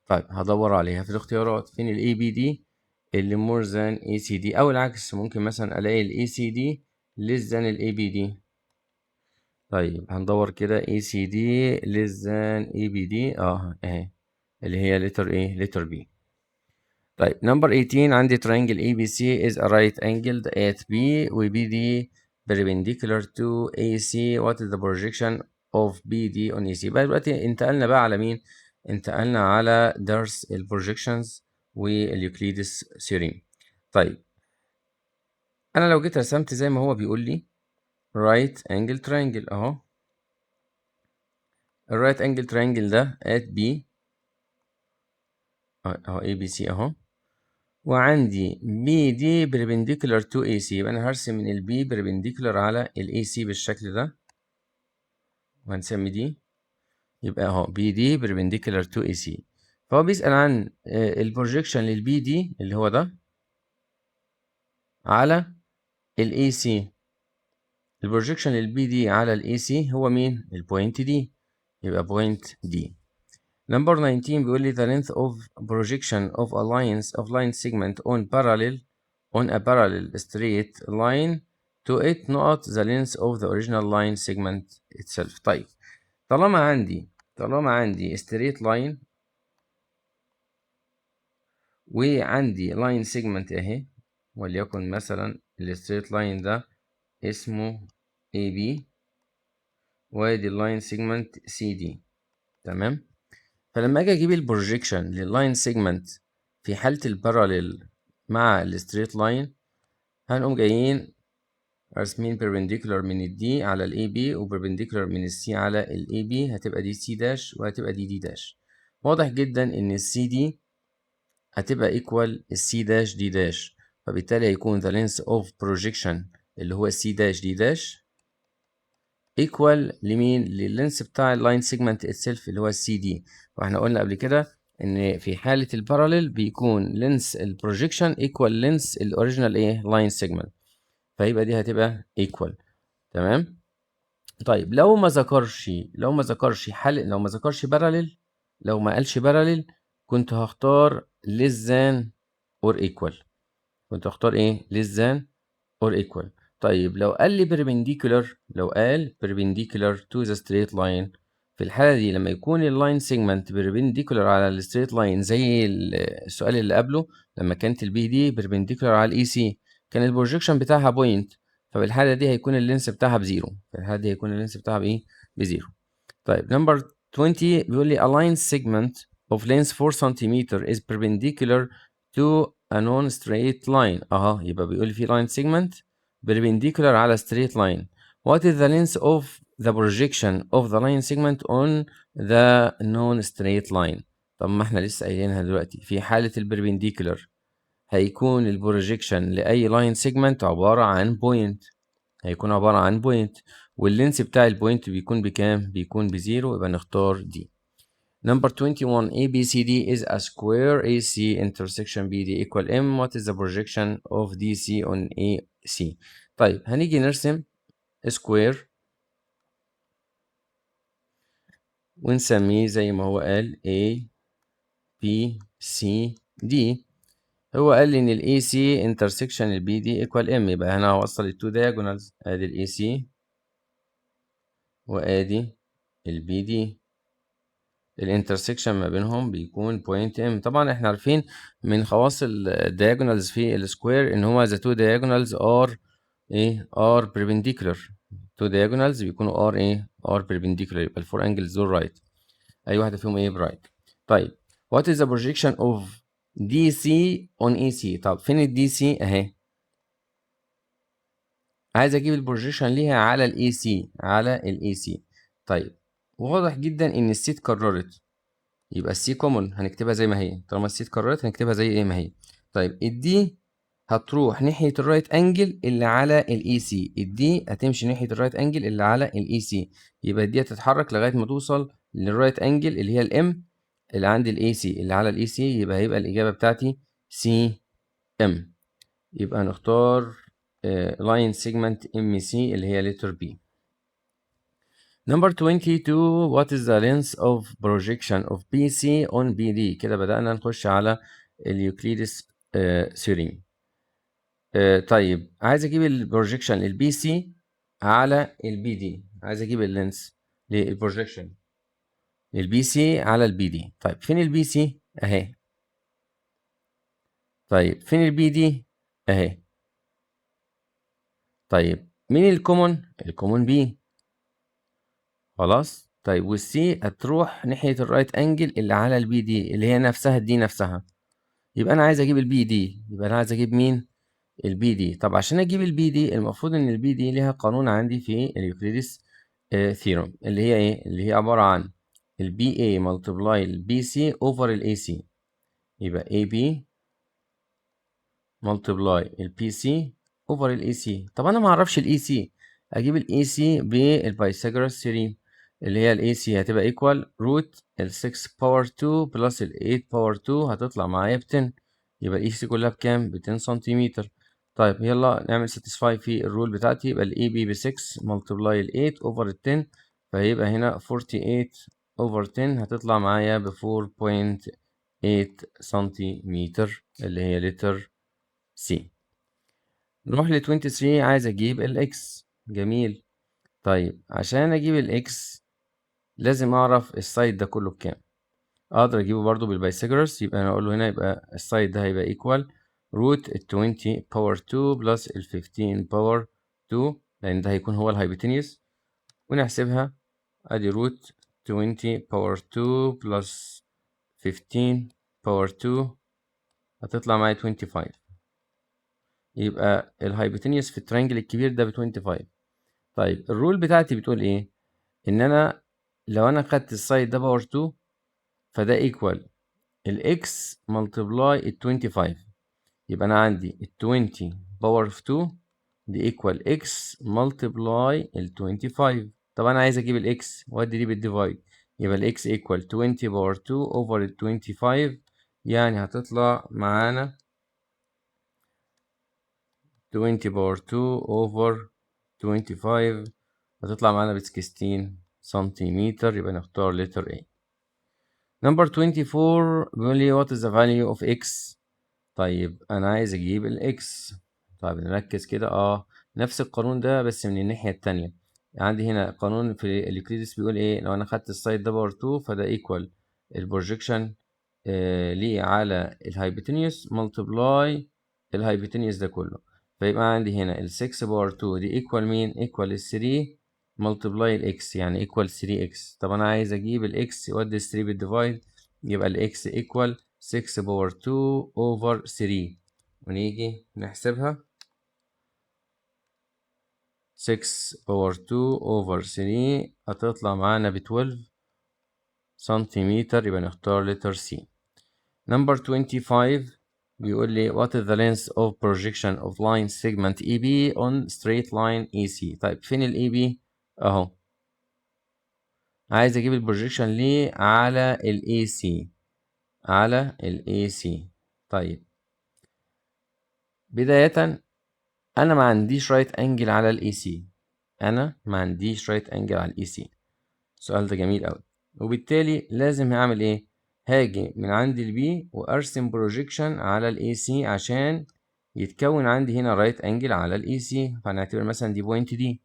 طيب هدور عليها في الاختيارات. فين ال ABD اللي more than ACD، أو العكس ممكن مثلا ألاقي ال ACD less than ال ABD. طيب هندور كده ACD less than ABD اهي اللي هي letter A letter B. طيب number 18 عندي triangle ABC is a right angled at B و BD perpendicular to AC. what is the projection of BD on AC؟ بقى دلوقتي انتقلنا بقى على مين؟ انتقلنا على درس البروجيكشنز واليوكليدس ثيوريم. طيب انا لو جيت رسمت زي ما هو بيقول لي right angle triangle اهو، الرايت انجل ترينجل ده at B اهو ABC اهو، وعندي BD perpendicular to AC. يبقى انا هرسم من ال B perpendicular على ال AC بالشكل ده وهنسمي دي. يبقى اهو BD perpendicular to AC. فهو بيسأل عن البروجيكشن لل BD اللي هو ده على ال AC. البروجيكشن لل BD على ال AC هو مين؟ البوينت دي. يبقى بوينت دي. Number 19 بيقول لي the length of projection of a line segment on a parallel straight line to it not the length of the original line segment itself. طيب طالما عندي straight line وعندي line segment اهي، وليكن مثلا ال straight line ده اسمه AB وادي اللاين segment CD. تمام؟ فلما اجي اجيب البروجيكشن لللاين سيجمنت في حالة الباراليل مع الستريت لاين، هنقوم جايين راسمين perpendicular من الدي على الاي بي وبربنديكولار من السي على الاي بي، هتبقى دي سي داش وهتبقى دي دي داش. واضح جدا ان السي دي هتبقى ايكوال السي داش دي داش، فبالتالي هيكون the length of projection اللي هو السي داش دي داش ايكوال لمين؟ لللينس بتاع اللاين سيجمنت اتسيلف اللي هو السي دي. واحنا قلنا قبل كده ان في حاله الباراليل بيكون لينس البروجيكشن ايكوال لينس الاوريجينال ايه لاين سيجمنت، فيبقى دي هتبقى ايكوال. تمام. طيب لو ما ذكرش باراليل، لو ما قالش باراليل كنت هختار less than or equal. كنت هختار ايه؟ less than or equal. طيب لو قال لي perpendicular، لو قال perpendicular to the straight line، في الحالة دي لما يكون اللاين سيجمنت perpendicular على الستريت لاين زي السؤال اللي قبله لما كانت البي دي perpendicular على الاي سي كان البروجيكشن بتاعها بوينت، فبالحالة دي هيكون اللينس بتاعها بزيرو. في الحالة دي هيكون اللينس بتاعها بايه؟ بزيرو. طيب نمبر 20 بيقول لي a line segment of length 4 cm is perpendicular to a non-straight line. يبقى بيقول لي في line segment perpendicular على straight line. What is the length of the projection of the line segment on the non-straight line؟ طب ما احنا لسه قايلينها دلوقتي، في حالة البربنديكولار هيكون البروجيكشن لأي line segment عبارة عن point، هيكون عبارة عن point. واللينس بتاع البوينت بيكون بكام؟ بيكون بزيرو، يبقى نختار دي. Number 21 ABCD is a square AC intersection BD equal M. What is the projection of DC on AC؟ طيب هنيجي نرسم square ونسميه زي ما هو قال A B C D. هو قال لي ان ال AC intersection ال BD equal M، يبقى هنا هوصل ال two diagonals، ادي ال AC وادي ال BD، الانترسكشن ما بينهم بيكون بوينت ام. طبعا احنا عارفين من خواص الدياجونالز في السكوير ان هو the two diagonals are ايه are perpendicular. two diagonals بيكونوا are ايه are perpendicular، يبقى الفور انجلز دول رايت، اي واحده فيهم ايه برايت. طيب what is the projection of DC on AC؟ طب فين الدي سي؟ اهي، عايز اجيب البروجيكشن ليها على الاي سي، على الاي سي. طيب واضح جدا ان السي اتكررت، يبقى السي كومون هنكتبها زي ما هي، طالما السي اتكررت هنكتبها زي ايه ما هي. طيب الدي هتروح ناحية الرايت انجل اللي على الاي سي، الدي هتمشي ناحية الرايت انجل اللي على الاي سي، يبقى الدي هتتحرك لغاية ما توصل للرايت انجل اللي هي الام اللي عند الاي سي اللي على الاي سي، يبقى هيبقى الاجابة بتاعتي سي ام. يبقى نختار لاين سيجمنت ام سي اللي هي letter B. Number 22 what is the length of projection of BC on BD؟ كده بدأنا نخش على اليوكليدس theorem. طيب عايز اجيب البروجيكشن البي سي على البي دي، عايز اجيب اللينس للبروجيكشن البي سي على البي دي. طيب فين البي سي؟ اهي. طيب فين البي دي؟ اهي. طيب مين الكومون؟ الكومون بي، خلاص. طيب والسي هتروح ناحية الرايت انجل اللي على البي دي اللي هي نفسها الدي نفسها، يبقى انا عايز اجيب البي دي، يبقى انا عايز اجيب مين؟ البي دي. طب عشان اجيب البي دي المفروض ان البي دي ليها قانون عندي في اليوكليدس ثيورم اللي هي ايه؟ اللي هي عبارة عن البي اي ملتبلاي البي سي اوفر الاي سي، يبقى اي بي ملتبلاي البي سي اوفر الاي سي. طب انا ما اعرفش الاي سي، اجيب الاي سي بالبايثاغورس ثيورم اللي هي الاي سي هتبقى ايكوال روت ال 6 باور 2 بلس ال 8 باور 2 هتطلع معايا ب 10، يبقى الاي سي كلها بكام؟ ب 10 سنتيمتر. طيب يلا نعمل ساتيسفاي في الرول بتاعتي، يبقى الاي بي ب 6 ملتبلاي ال 8 اوفر ال 10، فهيبقى هنا 48 اوفر 10 هتطلع معايا ب 4.8 سنتيمتر اللي هي لتر سي. نروح ل 23 عايز اجيب الاكس. جميل. طيب عشان اجيب الاكس لازم اعرف السايد ده كله بكام، اقدر اجيبه برضو بالبايثاغورس، يبقى انا اقول له هنا يبقى السايد ده هيبقى ايكوال روت ال 20 باور 2 بلس ال 15 باور 2 لان ده هيكون هو الهايبوتينيوس، ونحسبها. ادي روت 20 باور 2 بلس 15 باور 2 هتطلع معايا 25، يبقى الهايبوتينيوس في الترينجل الكبير ده ب 25. طيب الرول بتاعتي بتقول ايه؟ ان انا لو انا خدت السايد ده باور 2 فده ايكوال الاكس ملتبلاي ال 25، يبقى انا عندي ال 20 باور 2 دي ايكوال اكس ملتبلاي ال 25. طب انا عايز اجيب الاكس وادي دي بالديفايد، يبقى الاكس ايكوال 20 باور 2 اوفر ال 25، يعني هتطلع معانا 20 باور 2 اوفر 25 هتطلع معانا ب 16 سنتيمتر، يبقى نختار letter A. Number 24 بيقول لي what is the value of x؟ طيب أنا عايز أجيب ال x. طيب نركز كده نفس القانون ده بس من الناحية التانية. عندي هنا قانون في اليوكليدس بيقول إيه؟ لو أنا خدت السايد ده باور 2 فده equal البروجيكشن ليه على الهايبوتينيوس ملتبلاي الهايبوتينيوس ده كله، فيبقى عندي هنا ال 6 باور 2 دي equal مين؟ equal ال 3 ملتبلاي الاكس يعني equal 3x. طب انا عايز اجيب الاكس وادي ال 3 بالديفايد، يبقى الاكس equal 6 باور 2 over 3، ونيجي نحسبها 6 باور 2 over 3 هتطلع معانا ب 12 سنتيمتر، يبقى نختار letter C. Number 25 بيقول لي what is the length of projection of line segment EB on straight line EC؟ طيب فين ال EB؟ اهو، عايز اجيب البروجيكشن ليه على الاي سي، على الاي سي. طيب بداية انا ما عنديش رايت انجل على الاي سي، انا ما عنديش رايت انجل على الاي سي. السؤال ده جميل قوي، وبالتالي لازم هعمل ايه؟ هاجي من عند البي وارسم بروجيكشن على الاي سي عشان يتكون عندي هنا رايت انجل على الاي سي. فهنعتبر مثلا دي بوينت دي،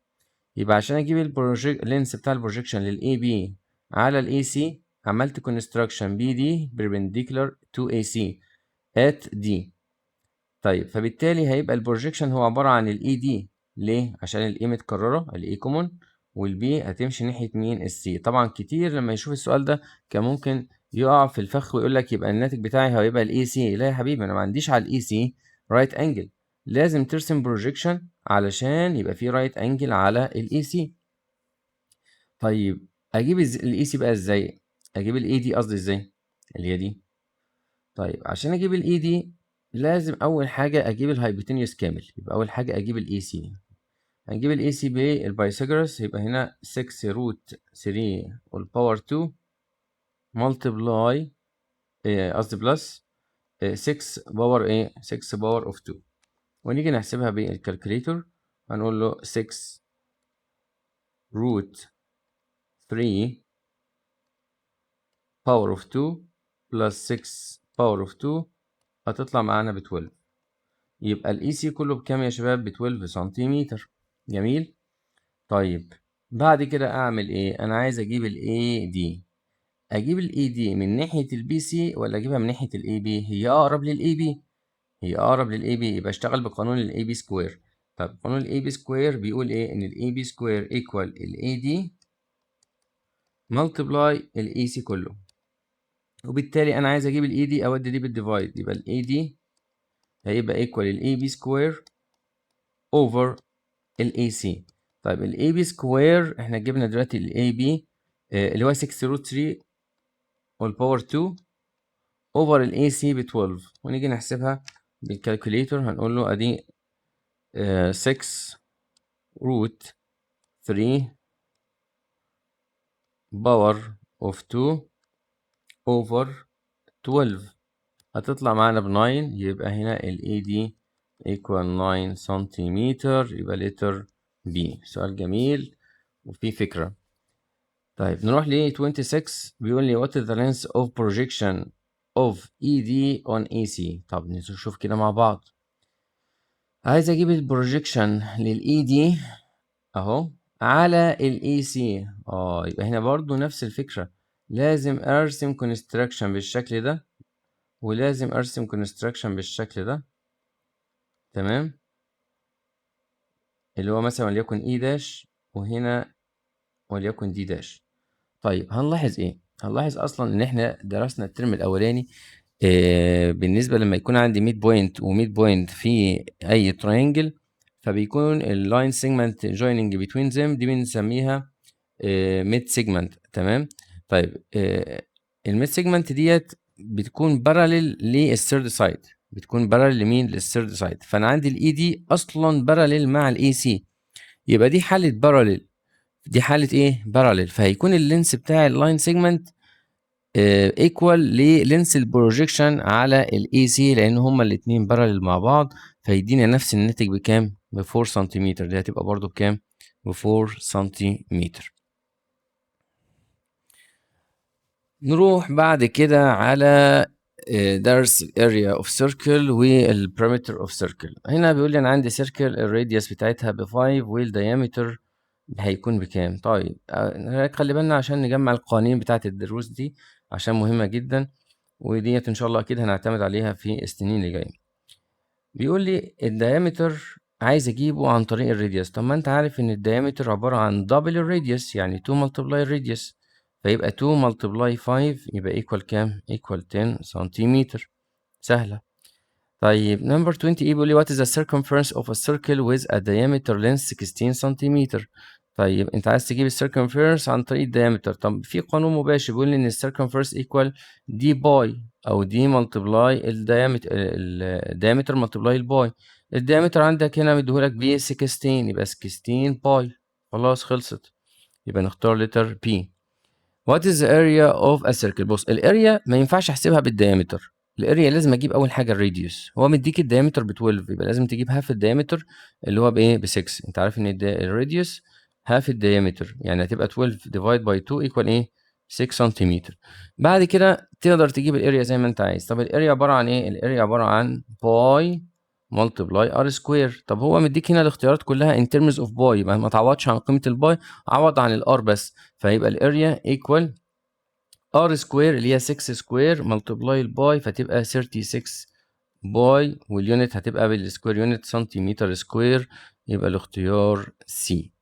يبقى عشان اجيب اللينس بتاع البروجيكشن للاي بي على الاي سي عملت كونستراكشن بي دي perpendicular to AC at D. طيب فبالتالي هيبقى البروجيكشن هو عبارة عن الاي دي. ليه؟ عشان الاي متكررة، الاي كومون، والبي هتمشي ناحية مين؟ السي. طبعا كتير لما يشوف السؤال ده كان ممكن يقع في الفخ ويقول لك يبقى الناتج بتاعي هيبقى الاي سي. لا يا حبيبي، انا ما عنديش على الاي سي رايت انجل، لازم ترسم بروجيكشن علشان يبقى في رايت انجل على الاي سي. طيب اجيب الاي سي بقى ازاي؟ اجيب الاي دي قصدي ازاي؟ اللي هي دي. طيب عشان اجيب الاي دي لازم اول حاجه اجيب الهايبوتينيوس كامل. يبقى اول حاجه اجيب الاي سي. هنجيب الاي سي بالبايثاغورس، يبقى هنا 6 روت 3 والباور 2 ملتبلاي، قصدي بلس 6 باور 6 باور اوف 2. ونيجي نحسبها بالكالكوليتور، هنقول له 6 روت 3 باور اوف 2 بلس 6 باور اوف 2 هتطلع معانا ب 12. يبقى الاي سي كله بكام يا شباب؟ ب 12 سنتيمتر. جميل. طيب بعد كده اعمل ايه؟ انا عايز اجيب الاي دي. اجيب الاي دي من ناحيه البي سي ولا اجيبها من ناحيه الاي بي؟ هي اقرب للاي بي، هي اقرب للاي بي، يبقى اشتغل بقانون الاي بي سكوير. طب قانون الاي بي سكوير بيقول ايه؟ ان الاي بي سكوير ايكوال الاي دي ملتبلاي الاي سي كله. وبالتالي انا عايز اجيب الاي دي اودي دي بالديفايد، يبقى الاي دي هيبقى ايكوال الاي بي سكوير اوفر الاي سي. طيب الاي بي سكوير احنا جبنا دلوقتي الاي بي اللي هو 6 روت 3 والباور 2 اوفر الاي سي ب 12. ونيجي نحسبها بالكالكوليتور، هنقول له ادي 6 روت 3 باور اوف 2 اوفر 12 هتطلع معانا ب 9. يبقى هنا الاي دي equal 9 سنتيمتر. يبقى لتر بي. سؤال جميل وفيه فكرة. طيب نروح ل 26. بيقول لي what is the length of projection of ED on AC. طب نشوف كده مع بعض. عايز اجيب البروجيكشن للاي دي اهو على الاي سي. يبقى هنا برضو نفس الفكرة، لازم ارسم كونستراكشن بالشكل ده، ولازم ارسم كونستراكشن بالشكل ده. تمام، اللي هو مثلا وليكن اي داش، وهنا وليكن دي داش. طيب هنلاحظ ايه؟ هنلاحظ اصلا ان احنا درسنا الترم الاولاني بالنسبه لما يكون عندي ميد بوينت وميد بوينت في اي تراينجل، فبيكون اللاين سيجمنت جويننج بتوين ذم دي بنسميها ميد سيجمنت. تمام. طيب الميد سيجمنت ديت بتكون باراليل للثيرد سايد، بتكون باراليل لمين؟ للثيرد سايد. فانا عندي الاي دي اصلا باراليل مع الاي سي، يبقى دي حاله باراليل، دي حالة ايه؟ باراليل. فهيكون اللينس بتاع اللاين سيجمنت ايكوال للينس البروجيكشن على الاي سي، لان هما الاتنين باراليل مع بعض، فيدينا نفس الناتج بكام؟ ب 4 سنتيمتر. دي هتبقى برضو بكام؟ ب 4 سنتيمتر. نروح بعد كده على درس area of circle والبريمتر of circle. هنا بيقول لي انا عندي circle الراديوس بتاعتها ب 5 والديامتر هيكون بكام؟ طيب خلي بالنا عشان نجمع القوانين بتاعت الدروس دي عشان مهمة جدا، وديت ان شاء الله اكيد هنعتمد عليها في السنين اللي جاية. بيقول لي الديامتر عايز اجيبه عن طريق الراديوس. طب ما انت عارف ان الديامتر عبارة عن دبل الراديوس، يعني 2 ملتبلاي الراديوس، فيبقى 2 ملتبلاي 5 يبقى ايكوال كام؟ ايكوال 10 سنتيمتر. سهلة. طيب نمبر 20 بيقول لي what is the circumference of a circle with a diameter length 16 سنتيمتر. طيب انت عايز تجيب السيركمفيرنس عن طريق الديامتر. طب في قانون مباشر بيقول لي ان السيركمفيرنس ايكوال دي باي، او دي ملتبلاي الديامتر ملتبلاي الباي. الديامتر عندك هنا مديهولك ب 16، يبقى 16 باي. خلاص خلصت. يبقى نختار letter P. What is the area of a circle؟ بص الاريا ما ينفعش احسبها بالديامتر، الاريا لازم اجيب اول حاجه الراديوس. هو مديك الديامتر ب 12 يبقى لازم تجيب هاف الديامتر اللي هو بايه ب 6. انت عارف ان الراديوس هاف الديامتر، يعني هتبقى 12 ديفايد باي 2 ايكوال ايه 6 سنتيمتر. بعد كده تقدر تجيب الاريا زي ما انت عايز. طب الاريا عباره عن ايه؟ الاريا عباره عن باي ملتبلاي ار سكوير. طب هو مديك هنا الاختيارات كلها ان ترمز اوف باي، يبقى ما تعوضش عن قيمه الباي، عوض عن الار بس. فيبقى الاريا ايكوال ار سكوير اللي هي 6 سكوير ملتبلاي الباي، فتبقى 36 باي، واليونت هتبقى بالسكوير يونت سنتيمتر سكوير. يبقى الاختيار سي.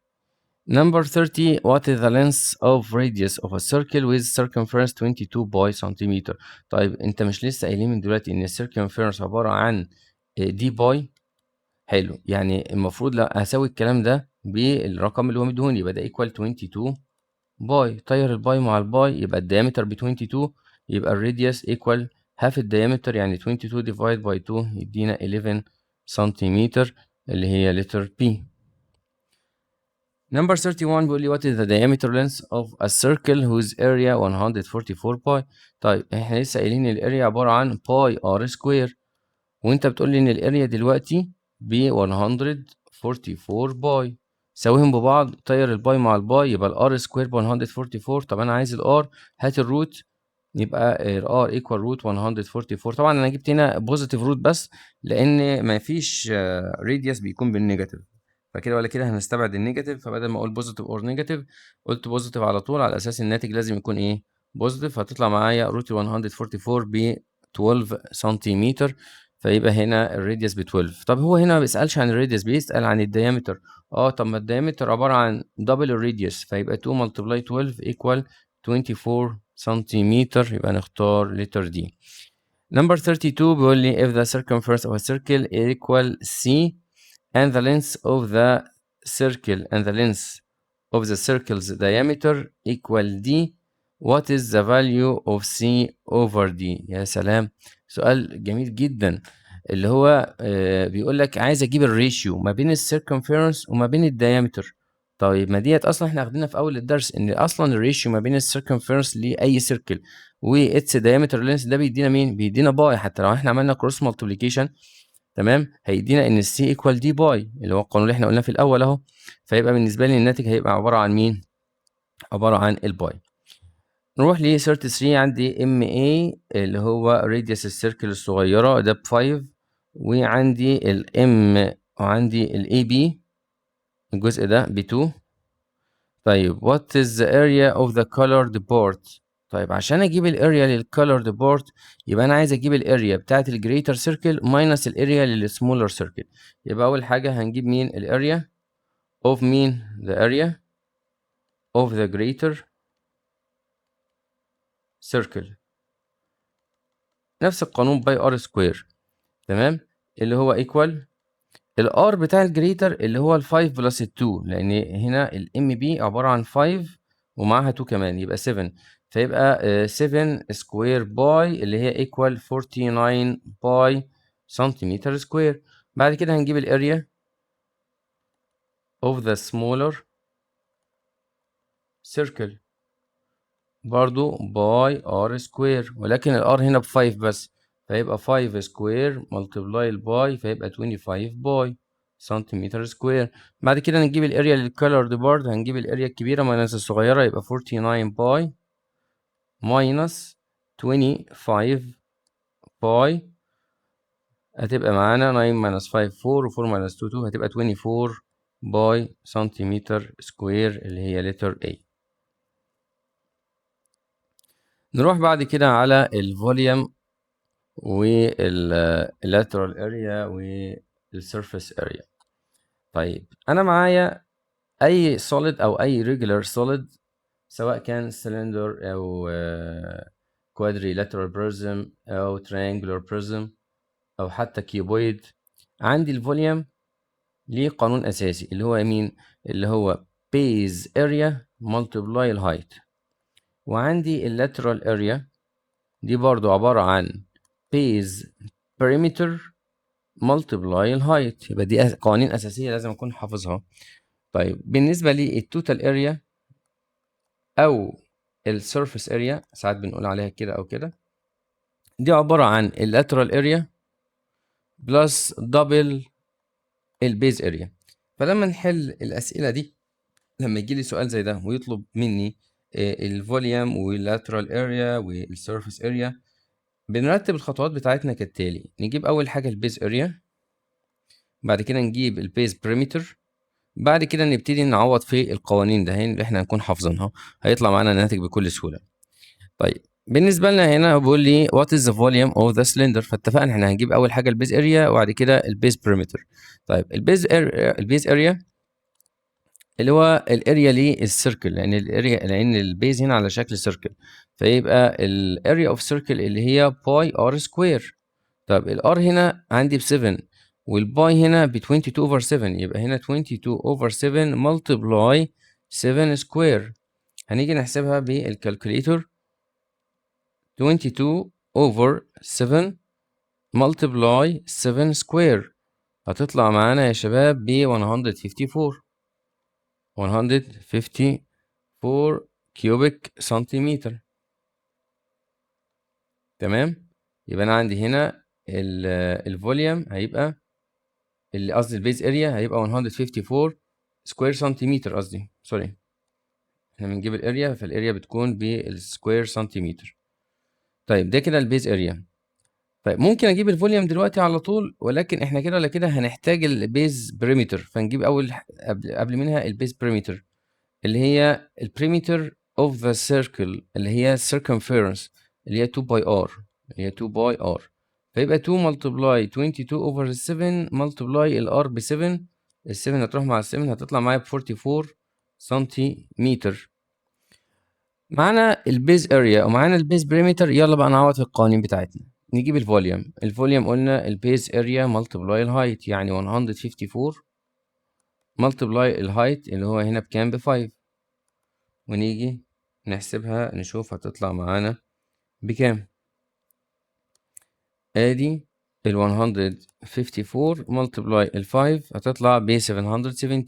Number 30. What is the length of radius of a circle with circumference 22 باي سنتيمتر؟ طيب انت مش لسه قايلين من دلوقتي ان السيركمفيرنس عبارة عن دي باي؟ حلو، يعني المفروض لا هساوي الكلام ده بالرقم اللي هو مديهوني، يبقى ده equal 22 باي. طير الباي مع الباي يبقى الديامتر ب 22، يبقى الراديوس ايكوال هاف الديامتر، يعني 22 ديفايد باي 2 يدينا 11 سنتيمتر اللي هي letter P. Number 31 بيقول لي what is the diameter length of a circle whose area 144 باي. طيب احنا لسه قايلين الاريا عبارة عن باي ار سكوير، وانت بتقول لي ان الاريا دلوقتي ب 144 باي. ساويهم ببعض، طير الباي مع الباي يبقى الار سكوير ب 144. طب انا عايز الار، هات الروت، يبقى الار ايكوال روت 144. طبعا انا جبت هنا بوزيتيف روت بس لان ما فيش راديوس بيكون بالنيجاتيف، فكده ولا كده هنستبعد النيجاتيف. فبدل ما اقول بوزيتيف اور نيجاتيف قلت بوزيتيف على طول، على اساس الناتج لازم يكون ايه بوزيتيف. هتطلع معايا روت 144 ب 12 سنتيمتر، فيبقى هنا الراديوس ب 12. طب هو هنا ما بيسالش عن الراديوس، بيسال عن الديامتر. طب ما الديامتر عباره عن دبل الراديوس، فيبقى 2 ملتبلاي 12 ايكوال 24 سنتيمتر، يبقى نختار لتر دي. Number 32 بيقول لي if the circumference of a circle equal C and the length of the circle's diameter equal D, what is the value of C over D؟ يا سلام، سؤال جميل جدا. اللي هو بيقول لك عايز اجيب الريشيو ما بين السيركمفيرنس وما بين الديامتر. طيب ما ديت اصلا احنا واخدينها في اول الدرس ان اصلا الريشيو ما بين السيركمفيرنس لاي سيركل واتس دايمتر لينس ده بيدينا مين؟ بيدينا باي. حتى لو احنا عملنا كروس مالتيبليكيشن تمام هيدينا ان السي ايكوال دي باي اللي هو القانون اللي احنا قلناه في الاول اهو. فيبقى بالنسبه لي الناتج هيبقى عباره عن مين؟ عباره عن الباي. نروح ل 33. عندي ام اي اللي هو راديوس السيركل الصغيره ده ب 5، وعندي الام وعندي الاي بي الجزء ده ب 2. طيب what is the area of the colored board؟ طيب عشان اجيب الاريا للcolored board يبقى انا عايز اجيب الاريا بتاعت الجريتر سيركل ماينس الاريا للسمولر سيركل. يبقى اول حاجه هنجيب مين؟ الاريا of مين؟ the area of the greater circle. نفس القانون باي ار سكوير تمام، اللي هو ايكوال الار بتاع الجريتر اللي هو ال 5 بلس ال 2، لان هنا الام بي عباره عن 5 ومعاها 2 كمان يبقى 7. فيبقى 7 سكوير باي اللي هي ايكوال 49 باي سنتيمتر سكوير. بعد كده هنجيب الاريا of the smaller circle برضو باي ار سكوير، ولكن الار هنا ب 5 بس، فيبقى 5 سكوير ملتبلاي الباي فيبقى 25 باي سنتيمتر سكوير. بعد كده نجيب الاريا للكالرد بارد، هنجيب الاريا الكبيره ماينس الصغيره يبقى 49 باي ماينس 25 باي، هتبقى معانا 9 ماينس 5 4 و4 ماينس 2 2، هتبقى 24 باي سنتيمتر سكوير اللي هي لتر A. نروح بعد كده على الفوليوم واللاترال اريا والسيرفيس اريا. طيب انا معايا اي سوليد او اي ريجولار سوليد سواء كان سلندر او كوادريلاترال بريزم او تريانجولار بريزم او حتى كيوبويد. عندي الفوليوم ليه قانون اساسي اللي هو مين؟ اللي هو بيز اريا ملتبلاي الهايت. وعندي اللاترال اريا دي برضو عبارة عن بيز بريمتر ملتبلاي الهايت. يبقى دي قوانين اساسيه لازم اكون حافظها. طيب بالنسبه للتوتال اريا او السيرفيس اريا، ساعات بنقول عليها كده او كده، دي عباره عن اللاترال اريا بلس دبل البيز اريا. فلما نحل الاسئله دي، لما يجي لي سؤال زي ده ويطلب مني الفوليوم واللاترال اريا والسيرفيس اريا، بنرتب الخطوات بتاعتنا كالتالي: نجيب اول حاجه البيز اريا، بعد كده نجيب البيز بريمتر، بعد كده نبتدي نعوض في القوانين ده اللي احنا هنكون حافظينها، هيطلع معانا الناتج بكل سهوله. طيب بالنسبه لنا هنا بيقول لي what is the volume of the cylinder، فاتفقنا احنا هنجيب اول حاجه البيز اريا وبعد كده البيز بريمتر. طيب البيز اريا اللي هو الاريا للسيركل، لان البيز هنا على شكل سيركل، فيبقى الاريا اوف سيركل اللي هي باي ار سكوير. طب الار هنا عندي ب 7 والباي هنا ب 22 over 7، يبقى هنا 22 over 7 multiply 7 سكوير. هنيجي نحسبها بالكالكوليتور. 22 over 7 multiply 7 سكوير هتطلع معانا يا شباب ب 154 كيوبيك سنتيمتر. تمام، يبقى انا عندي هنا الفوليوم هيبقى قصدي البيز اريا هيبقى 154 سكوير سنتيمتر، قصدي سوري، احنا بنجيب الاريا فالاريا بتكون بالسكوير سنتيمتر. طيب ده كده البيز اريا. طيب ممكن اجيب الفوليوم دلوقتي على طول، ولكن احنا كده ولا كده هنحتاج البيز بريمتر، فنجيب اول قبل منها البيز بريمتر اللي هي البريمتر of the circle اللي هي circumference اللي هي 2 باي ار، اللي هي 2 باي ار. فيبقى 2 multiply 22 over 7 multiply الار ب 7، ال 7 هتروح مع ال 7 هتطلع معايا ب 44 سنتيمتر. معانا البيز اريا ومعانا البيز بريمتر، يلا بقى نعوض في القوانين بتاعتنا. نجيب الفوليوم قلنا البيز اريا multiply الهايت، يعني 154 multiply الهايت اللي هو هنا بكام؟ ب 5، ونيجي نحسبها نشوف هتطلع معانا بكام. ادي ال 154 multiply ال 5 هتطلع ب 770.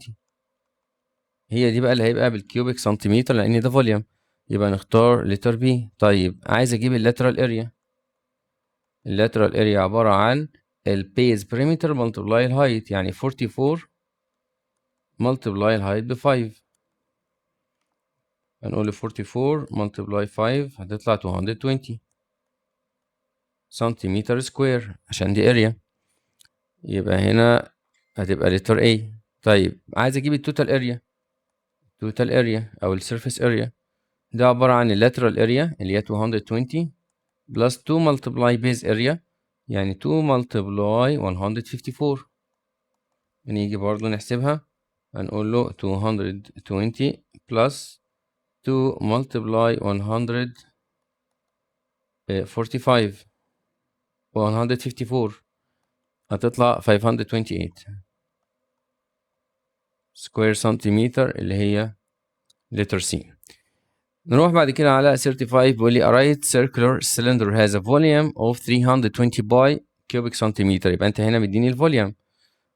هي دي بقى اللي هيبقى بالكيوبيك سنتيمتر لان ده فوليوم، يبقى نختار لتر بي. طيب عايز اجيب اللاترال اريا. اللاترال اريا عبارة عن البيز بريمتر multiply الهايت، يعني 44 multiply الهايت ب 5. هنقول 44 multiply 5 هتطلع 220 سنتيمتر سكوير عشان دي اريا، يبقى هنا هتبقى لتر A. طيب عايز اجيب التوتال اريا. توتال اريا او السيرفيس اريا ده عبارة عن اللاترال اريا اللي هي 220 بلس 2 multiply base area، يعني 2 multiply 154. ونيجي برضو نحسبها، هنقول له 220 plus 2 multiply 145 154 هتطلع 528 سكوير سنتيمتر اللي هي لتر سي. نروح بعد كده على 35، بيقول لي a right circular cylinder has a volume of 320 باي كيوبيك سنتيمتر. يبقى انت هنا مديني الفوليوم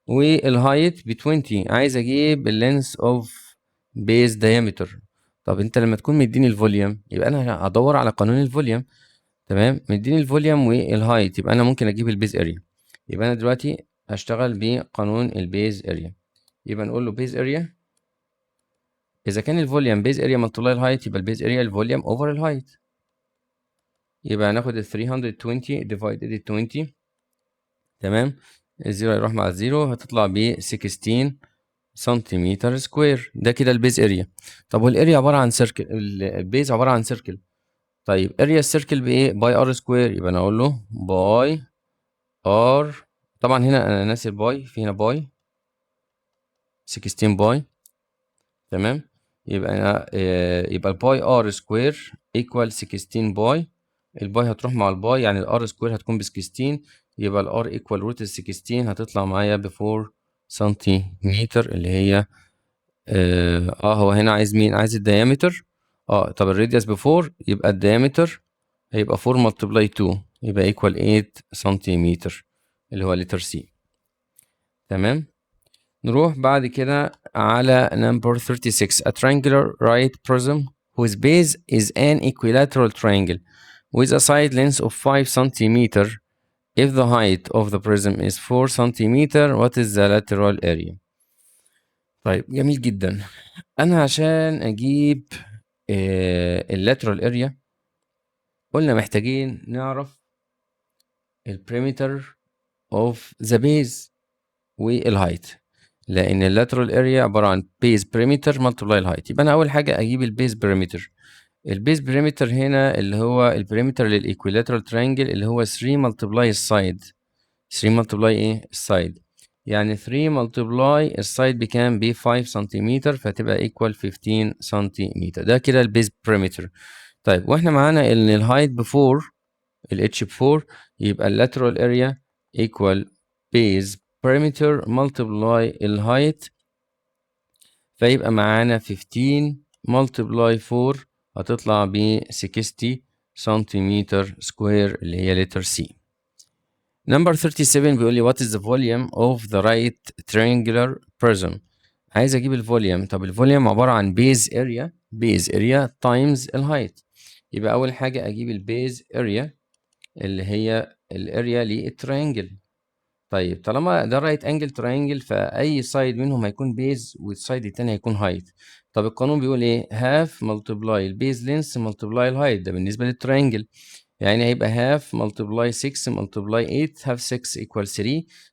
والهايت ب 20، عايز اجيب اللينس اوف بيز دايمتر. طب انت لما تكون مديني الفوليوم يبقى انا هدور على قانون الفوليوم. تمام، مديني الفوليوم والهايت يبقى انا ممكن اجيب البيز اريا. يبقى انا دلوقتي هشتغل بقانون البيز اريا. يبقى نقول له بيز اريا، اذا كان الفوليوم بيز اريا ملتبلاي الهايت يبقى البيز اريا الفوليوم اوفر الهايت. يبقى هناخد ال 320 ديفايدد ال 20. تمام، الزيرو هيروح مع الزيرو هتطلع ب 16 سنتيمتر سكوير. ده كده البيز اريا. طب والاريا عباره عن سيركل، البيز عباره عن سيركل. طيب اريا السيركل بايه؟ باي ار سكوير. يبقى انا اقول له باي ار، طبعا هنا انا ناسي الباي، في هنا باي 16 باي. تمام، يبقى انا يبقى الباي ار سكوير ايكوال 16 باي. الباي هتروح مع الباي يعني الار سكوير هتكون ب 16، يبقى الار ايكوال روت ال 16 هتطلع معايا ب 4 سنتيمتر اللي هي هو هنا عايز مين؟ عايز الديامتر. طب الراديوس ب 4 يبقى الديامتر هيبقى 4 ملتبلاي 2 يبقى ايكوال 8 سنتيمتر اللي هو لتر سي. تمام، نروح بعد كده على number 36. A triangular right prism whose base is an equilateral triangle with a side length of 5 centimeter. If the height of the prism is 4 centimeter, what is the lateral area? طيب جميل جدا. أنا عشان أجيب اللاترال اريا قلنا محتاجين نعرف البريمتر اوف ذا بيز والهايت، لان اللاترال اريا عباره عن بيز بريمتر ملتبلاي الهايت. يبقى انا اول حاجه اجيب البيز بريمتر. البيز بريمتر هنا اللي هو البريمتر للايكويلاترال ترينجل اللي هو 3 ملتبلاي السايد. 3 ملتبلاي ايه السايد، يعني 3 ملتبلاي السايد بكام؟ ب 5 سنتيمتر، فتبقى ايكوال 15 سنتيمتر. ده كده البيز بريمتر. طيب واحنا معانا ان الهايت ب 4، الاتش ب 4، يبقى اللاترال اريا ايكوال بيز بريمتر ملتبلاي الهايت، فيبقى معانا 15 ملتبلاي 4 هتطلع ب 60 سنتيمتر سكوير اللي هي لتر سي. نمبر 37 بيقول لي what is the volume of the right triangular prism. عايز اجيب الفوليوم. طب الفوليوم عباره عن بيز اريا تايمز الهايت. يبقى اول حاجه اجيب البيز اريا اللي هي الاريا للترينجل. طيب طالما ده رايت انجل ترينجل فاي سايد منهم هيكون بيز والسايد التاني هيكون هايت. طب القانون بيقول ايه؟ هاف ملتبلاي البيز لينس ملتبلاي الهايت، ده بالنسبه للترينجل. يعني هيبقى هاف ملتبلاي 6 ملتبلاي 8، هاف 6 ايكوال 3،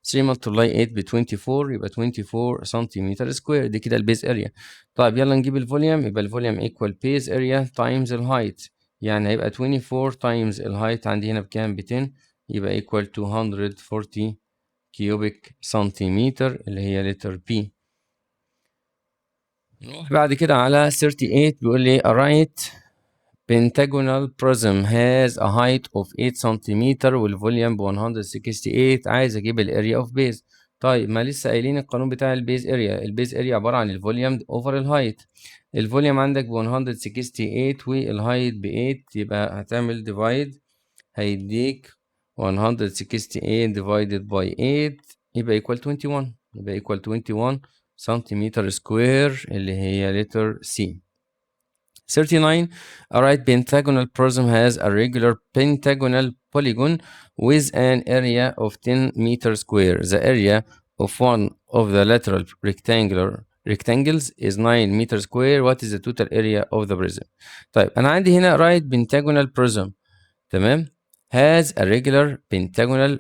3 ملتبلاي 8 ب 24، يبقى 24 سنتيمتر سكوير. دي كده البيز اريا. طيب يلا نجيب الفوليوم. يبقى الفوليوم ايكوال بيز اريا تايمز الهايت، يعني هيبقى 24 تايمز الهايت عندي هنا بكام؟ ب 10، يبقى ايكوال 240 كيوبيك سنتيمتر اللي هي لتر بي. نروح بعد كده على 38 بيقول لي a right pentagonal prism has a height of 8 سنتيمتر والفوليوم ب 168. عايز اجيب الاريا اوف بيز. طيب ما لسه قايلين القانون بتاع البيز اريا. البيز اريا عباره عن الفوليوم اوفر الهايت. الفوليوم عندك ب 168 والهايت ب 8، يبقى هتعمل ديفايد هيديك 168 divided by 8 يبقى equal 21. يبقى equal 21 سنتيمتر سكوير اللي هي letter C. 39 a right pentagonal prism has a regular pentagonal polygon with an area of 10 meter square. The area of one of the lateral rectangles is 9 meter square. What is the total area of the prism? طيب أنا عندي هنا right pentagonal prism، تمام، has a regular pentagonal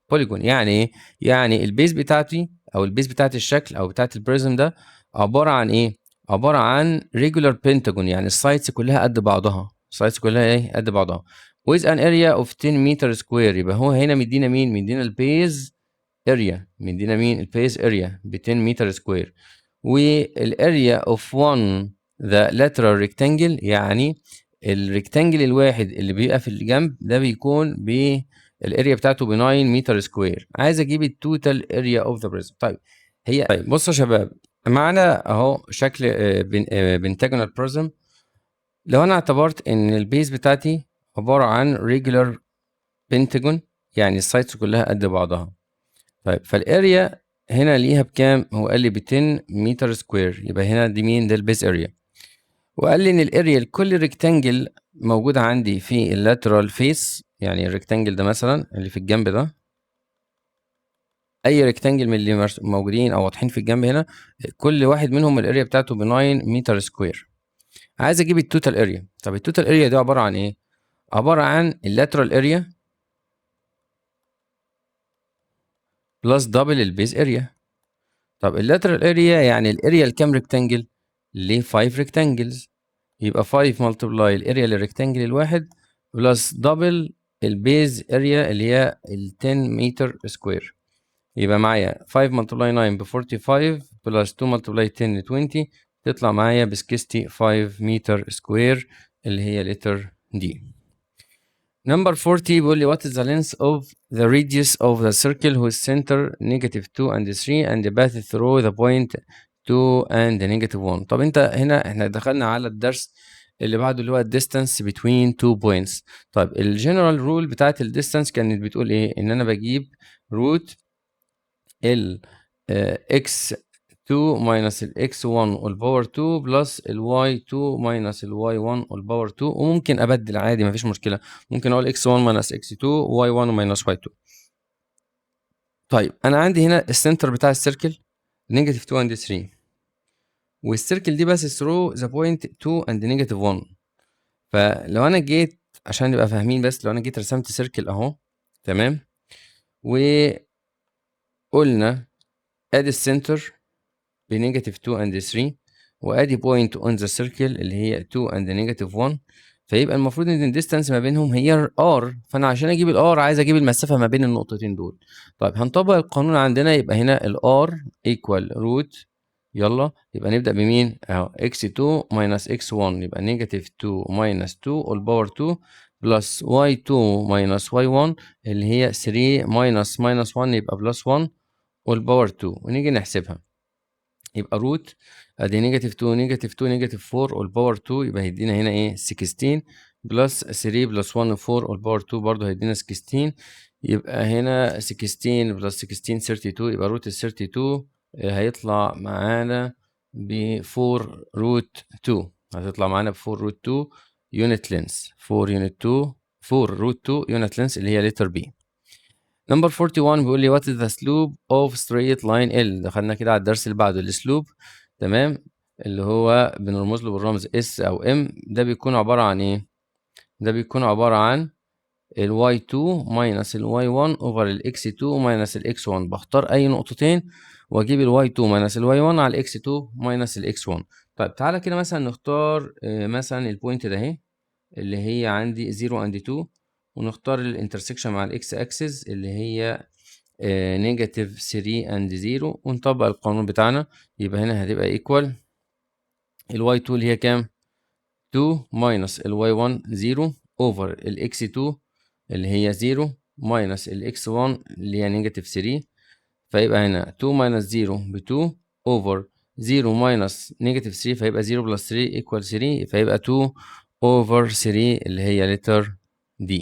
polygon. يعني ايه؟ يعني البيز بتاعتي او البيز بتاعت الشكل او بتاعت البريزم ده عباره عن ايه؟ عباره عن regular pentagon، يعني السايدز كلها قد بعضها. السايدز كلها ايه؟ قد بعضها. with an area of 10 meter square. يبقى هو هنا مدينا مين؟ مدينا البيز اريا. مدينا مين؟ البيز اريا ب 10 متر سكوير. والاريا اوف 1 ذا lateral rectangle، يعني الريكتانجل الواحد اللي بيبقى في الجنب ده بيكون بالاريا بتاعته ب 9 متر سكوير. عايز اجيب التوتال اريا اوف ذا بريزم. طيب بصوا يا شباب، معانا اهو شكل بنتاجونال بريزم. لو انا اعتبرت ان البيز بتاعتي عباره عن ريجولار بنتاجون، يعني السايدز كلها قد بعضها. طيب فالاريا هنا ليها بكام؟ هو قال لي ب 10 متر سكوير. يبقى هنا دي مين؟ ده البيز اريا. وقال لي ان الاريا لكل ريكتانجل موجود عندي في اللاترال فيس، يعني الريكتانجل ده مثلا اللي في الجنب ده، اي ريكتانجل من اللي موجودين او واضحين في الجنب هنا، كل واحد منهم الاريا بتاعته ب 9 متر سكوير. عايز اجيب التوتال اريا. طب التوتال اريا دي عباره عن ايه؟ عباره عن اللاترال اريا بلس دبل البيز اريا. طب اللاترال اريا يعني الاريا لكام ريكتانجل؟ ل 5 ريكتانجلز، يبقى 5 ملتبلاي الاريا للريكتانجل الواحد بلس دبل البيز اريا اللي هي ال 10 متر سكوير. يبقى معايا 5 ملتبلاي 9 ب 45 بلس 2 ملتبلاي 10 20، تطلع معايا ب 65 متر سكوير اللي هي لتر دي. Number 40 بيقول لي what is the length of the radius of the circle whose center -2 and 3 and the path through the point 2 and -1. طب انت هنا احنا دخلنا على الدرس اللي بعده اللي هو distance between two points. طيب الجنرال رول بتاعت الديستانس كانت بتقول ايه؟ ان انا بجيب روت ال x2 2 minus ال x1 والباور 2 بلس ال y2 minus ال y1 والباور 2. وممكن أبدل عادي مفيش مشكلة، ممكن أقول x1 minus x2 y1 minus y2. طيب أنا عندي هنا السنتر بتاع السيركل نيجاتيف 2 and 3، والسيركل دي بس through the point 2 and negative 1. فلو أنا جيت عشان نبقى فاهمين، بس لو أنا جيت رسمت سيركل أهو، تمام، وقلنا أدي السنتر بنيجاتيف 2 and 3، وادي بوينت اون ذا سيركل اللي هي 2 and نيجاتيف 1، فيبقى المفروض ان الديستانس ما بينهم هي ار. فانا عشان اجيب الار عايز اجيب المسافه ما بين النقطتين دول. طيب هنطبق القانون عندنا، يبقى هنا الار ايكوال روت، يلا يبقى نبدا بمين اهو، x2 minus x1 يبقى نيجاتيف 2 minus 2 والباور 2 بلس y2 minus y1 اللي هي 3 minus 1 يبقى بلس 1 والباور 2. ونيجي نحسبها، يبقى روت ادي نيجاتيف 2 نيجاتيف 2 نيجاتيف 4 والباور 2 يبقى هيدينا هنا ايه 16 بلس 3 بلس 1 4 والباور 2 برضه هيدينا 16. يبقى هنا 16 بلس 16 32، يبقى روت ال 32 هيطلع معانا ب 4 روت 2، هتطلع معانا ب 4 روت 2 يونت لينس، 4 يونت 2 4 روت 2 يونت لينس اللي هي لتر بي. نمبر 41 بيقول لي what is the slope of straight line L. دخلنا كده على الدرس اللي بعده، السلوب، تمام، اللي هو بنرمز له بالرمز S أو M. ده بيكون عبارة عن إيه؟ ده بيكون عبارة عن ال y2 minus ال y1 over ال x2 minus ال x1. بختار أي نقطتين وأجيب ال y2 minus ال y1 على ال x2 minus ال x1. طيب تعالى كده مثلا نختار مثلا البوينت ده أهي اللي هي عندي 0 and 2، ونختار الانترسكشن مع الاكس اكسس اللي هي نيجاتيف 3 and 0، ونطبق القانون بتاعنا. يبقى هنا هتبقى ايكوال الواي 2 اللي هي كام 2 minus الواي 1 0 over الاكس 2 اللي هي 0 minus الاكس 1 اللي هي نيجاتيف 3. فيبقى هنا 2 minus 0 ب 2 over 0 minus نيجاتيف 3، فيبقى 0 plus 3 equal 3، فيبقى 2 over 3 اللي هي letter D.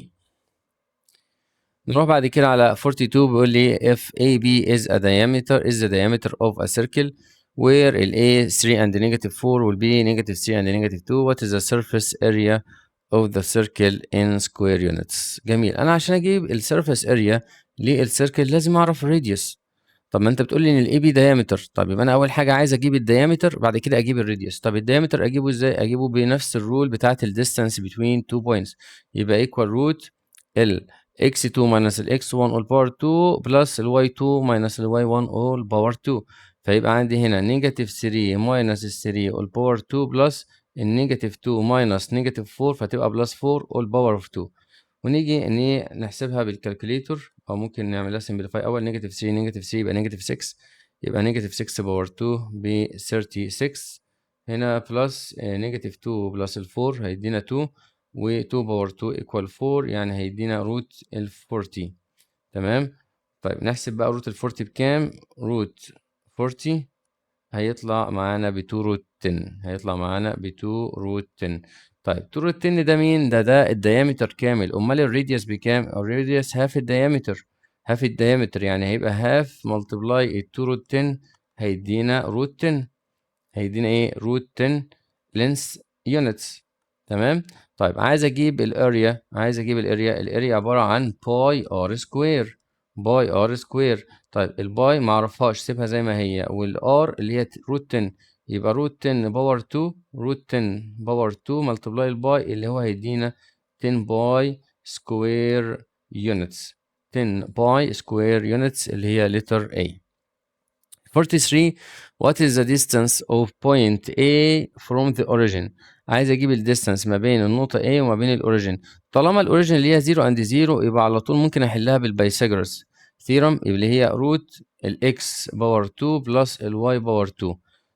نروح بعد كده على 42 بيقول لي if AB is the diameter of a circle where ال A 3 and negative 4 وال B negative 3 and negative 2 what is the surface area of the circle in square units. جميل، أنا عشان أجيب ال surface area للسيركل لازم أعرف الراديوس. طب ما أنت بتقول لي إن ال AB diameter، طب يبقى أنا أول حاجة عايز أجيب الديامتر بعد كده أجيب الراديوس. طب الديامتر أجيبه إزاي؟ أجيبه بنفس الرول بتاعة ال distance between two points، يبقى equal root ال x2 minus ال x1 all power 2 plus ال y2 minus ال y1 all power 2. فيبقى عندي هنا نيجاتيف 3 minus ال 3 all power 2 plus النيجاتيف 2 minus نيجاتيف 4، فتبقى بلس 4 all power 2. ونيجي نحسبها بالكالكوليتور، او ممكن نعملها سمبليفاي. اول نيجاتيف 3 نيجاتيف 3 يبقى نيجاتيف 6، يبقى نيجاتيف 6 باور 2 ب 36. هنا بلس نيجاتيف 2 بلس ال 4 هيدينا 2، و2 باور 2 ايكوال 4، يعني هيدينا روت ال 40. تمام. طيب نحسب بقى روت ال 40 بكام. روت 40 هيطلع معانا ب 2 روت 10، هيطلع معانا ب 2 روت 10. طيب 2 روت 10 ده مين؟ ده الديامتر كامل. امال الراديوس بكام؟ الراديوس هاف الديامتر، هاف الديامتر يعني هيبقى هاف ملتبلاي ال 2 روت 10 هيدينا روت 10، هيدينا ايه روت 10 لينس يونتس. تمام. طيب عايز اجيب الاريا، الاريا عباره عن باي ار سكوير، باي ار سكوير. طيب الباي ما اعرفهاش، سيبها زي ما هي، والار اللي هي روت 10، يبقى روت 10 باور 2، روت 10 باور 2 ملتبلاي الباي اللي هو هيدينا 10 باي سكوير يونتس، 10 باي سكوير يونتس اللي هي لتر A. 43 what is the distance of point A from the origin. عايز اجيب الديستانس ما بين النقطة A وما بين الاوريجين. طالما الاوريجين اللي هي 0 and 0 يبقى على طول ممكن احلها بالبايثاغورس ثيرم اللي هي روت الاكس باور 2 بلس الواي باور 2.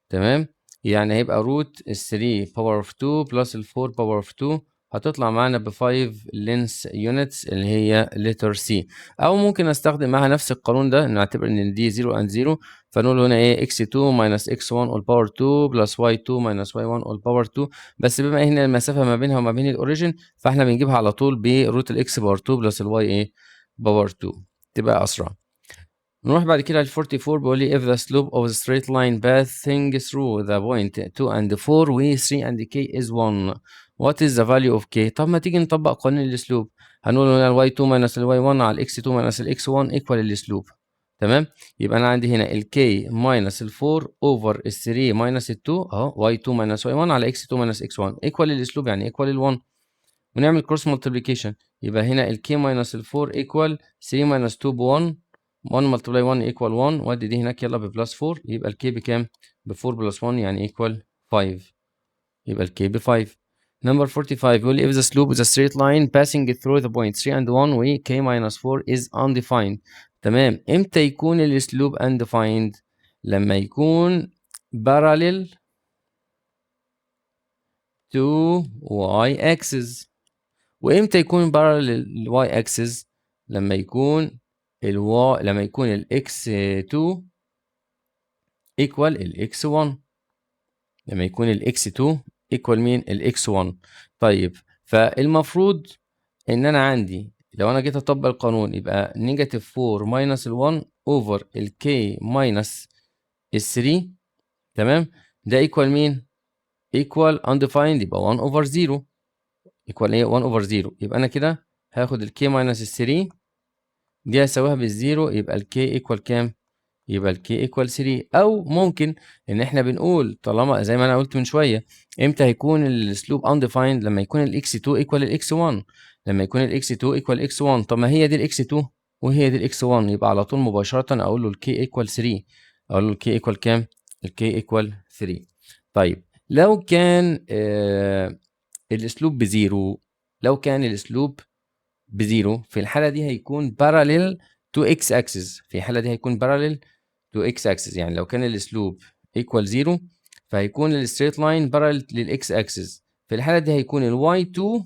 تمام. يعني هيبقى روت ال 3 باور 2 بلس ال 4 باور 2، هتطلع معانا ب 5 لينس يونتس اللي هي لتر سي. او ممكن استخدم معاها نفس القانون ده، نعتبر ان دي 0 and 0، فنقول هنا ايه x2 minus x1 all power 2 plus y2 minus y1 all power 2. بس بما ان المسافه ما بينها وما بين الاوريجين فاحنا بنجيبها على طول بروت الاكس باور 2 بلس الواي ايه باور 2، تبقى اسرع. نروح بعد كده ل 44 بيقول لي if the slope of the straight line passing through the point 2 and 4 و 3 and k is 1 what is the value of k. طب ما تيجي نطبق قانون الاسلوب، هنقول هنا ال y2 minus ال y1 على ال x2 minus ال x1 equal الاسلوب. تمام، يبقى انا عندي هنا ال k minus ال 4 over ال 3 minus ال 2 اهو y2 minus y1 على x2 minus x1 equal الاسلوب يعني equal ال 1. ونعمل cross multiplication، يبقى هنا ال k minus ال 4 equal 3 minus 2 ب 1 1 multiply 1 equal 1 وادي دي هناك يلا ببلس 4 يبقى ال k بكام؟ ب 4 بلس 1 يعني equal 5 يبقى ال k ب 5. Number 45 بيقول لي if the slope is a straight line passing through the point 3 and 1 و k minus 4 is undefined. تمام، امتى يكون الاسلوب undefined؟ لما يكون parallel to y axis. وامتى يكون parallel للy axis؟ لما يكون ال x2 equal ال x1. لما يكون ال x2 equal مين؟ ال x1. طيب فالمفروض ان انا عندي لو انا جيت اطبق القانون يبقى نيجاتيف 4 minus ال 1 over ال k minus ال 3. تمام، ده equal مين؟ equal undefined يبقى 1 over 0 equal ايه؟ 1 over 0. يبقى انا كده هاخد ال k minus ال 3 دي هساويها بالزيرو يبقى ال k equal كام؟ يبقى ال k equal 3. او ممكن ان احنا بنقول طالما زي ما انا قلت من شويه امتى هيكون الاسلوب undefined؟ لما يكون ال x2 equal ال x1. لما يكون ال x2 equal x1، طب ما هي دي ال x2 وهي دي ال x1 يبقى على طول مباشره اقول له ال k equal 3. اقول له ال k equal كام؟ ال k equal 3. طيب لو كان الاسلوب بزيرو، لو كان الاسلوب بزيرو في الحالة دي هيكون parallel to x axis. في الحالة دي هيكون parallel to x axis، يعني لو كان الاسلوب equal 0 فهيكون ال straight line parallel لل x axis. في الحالة دي هيكون ال y2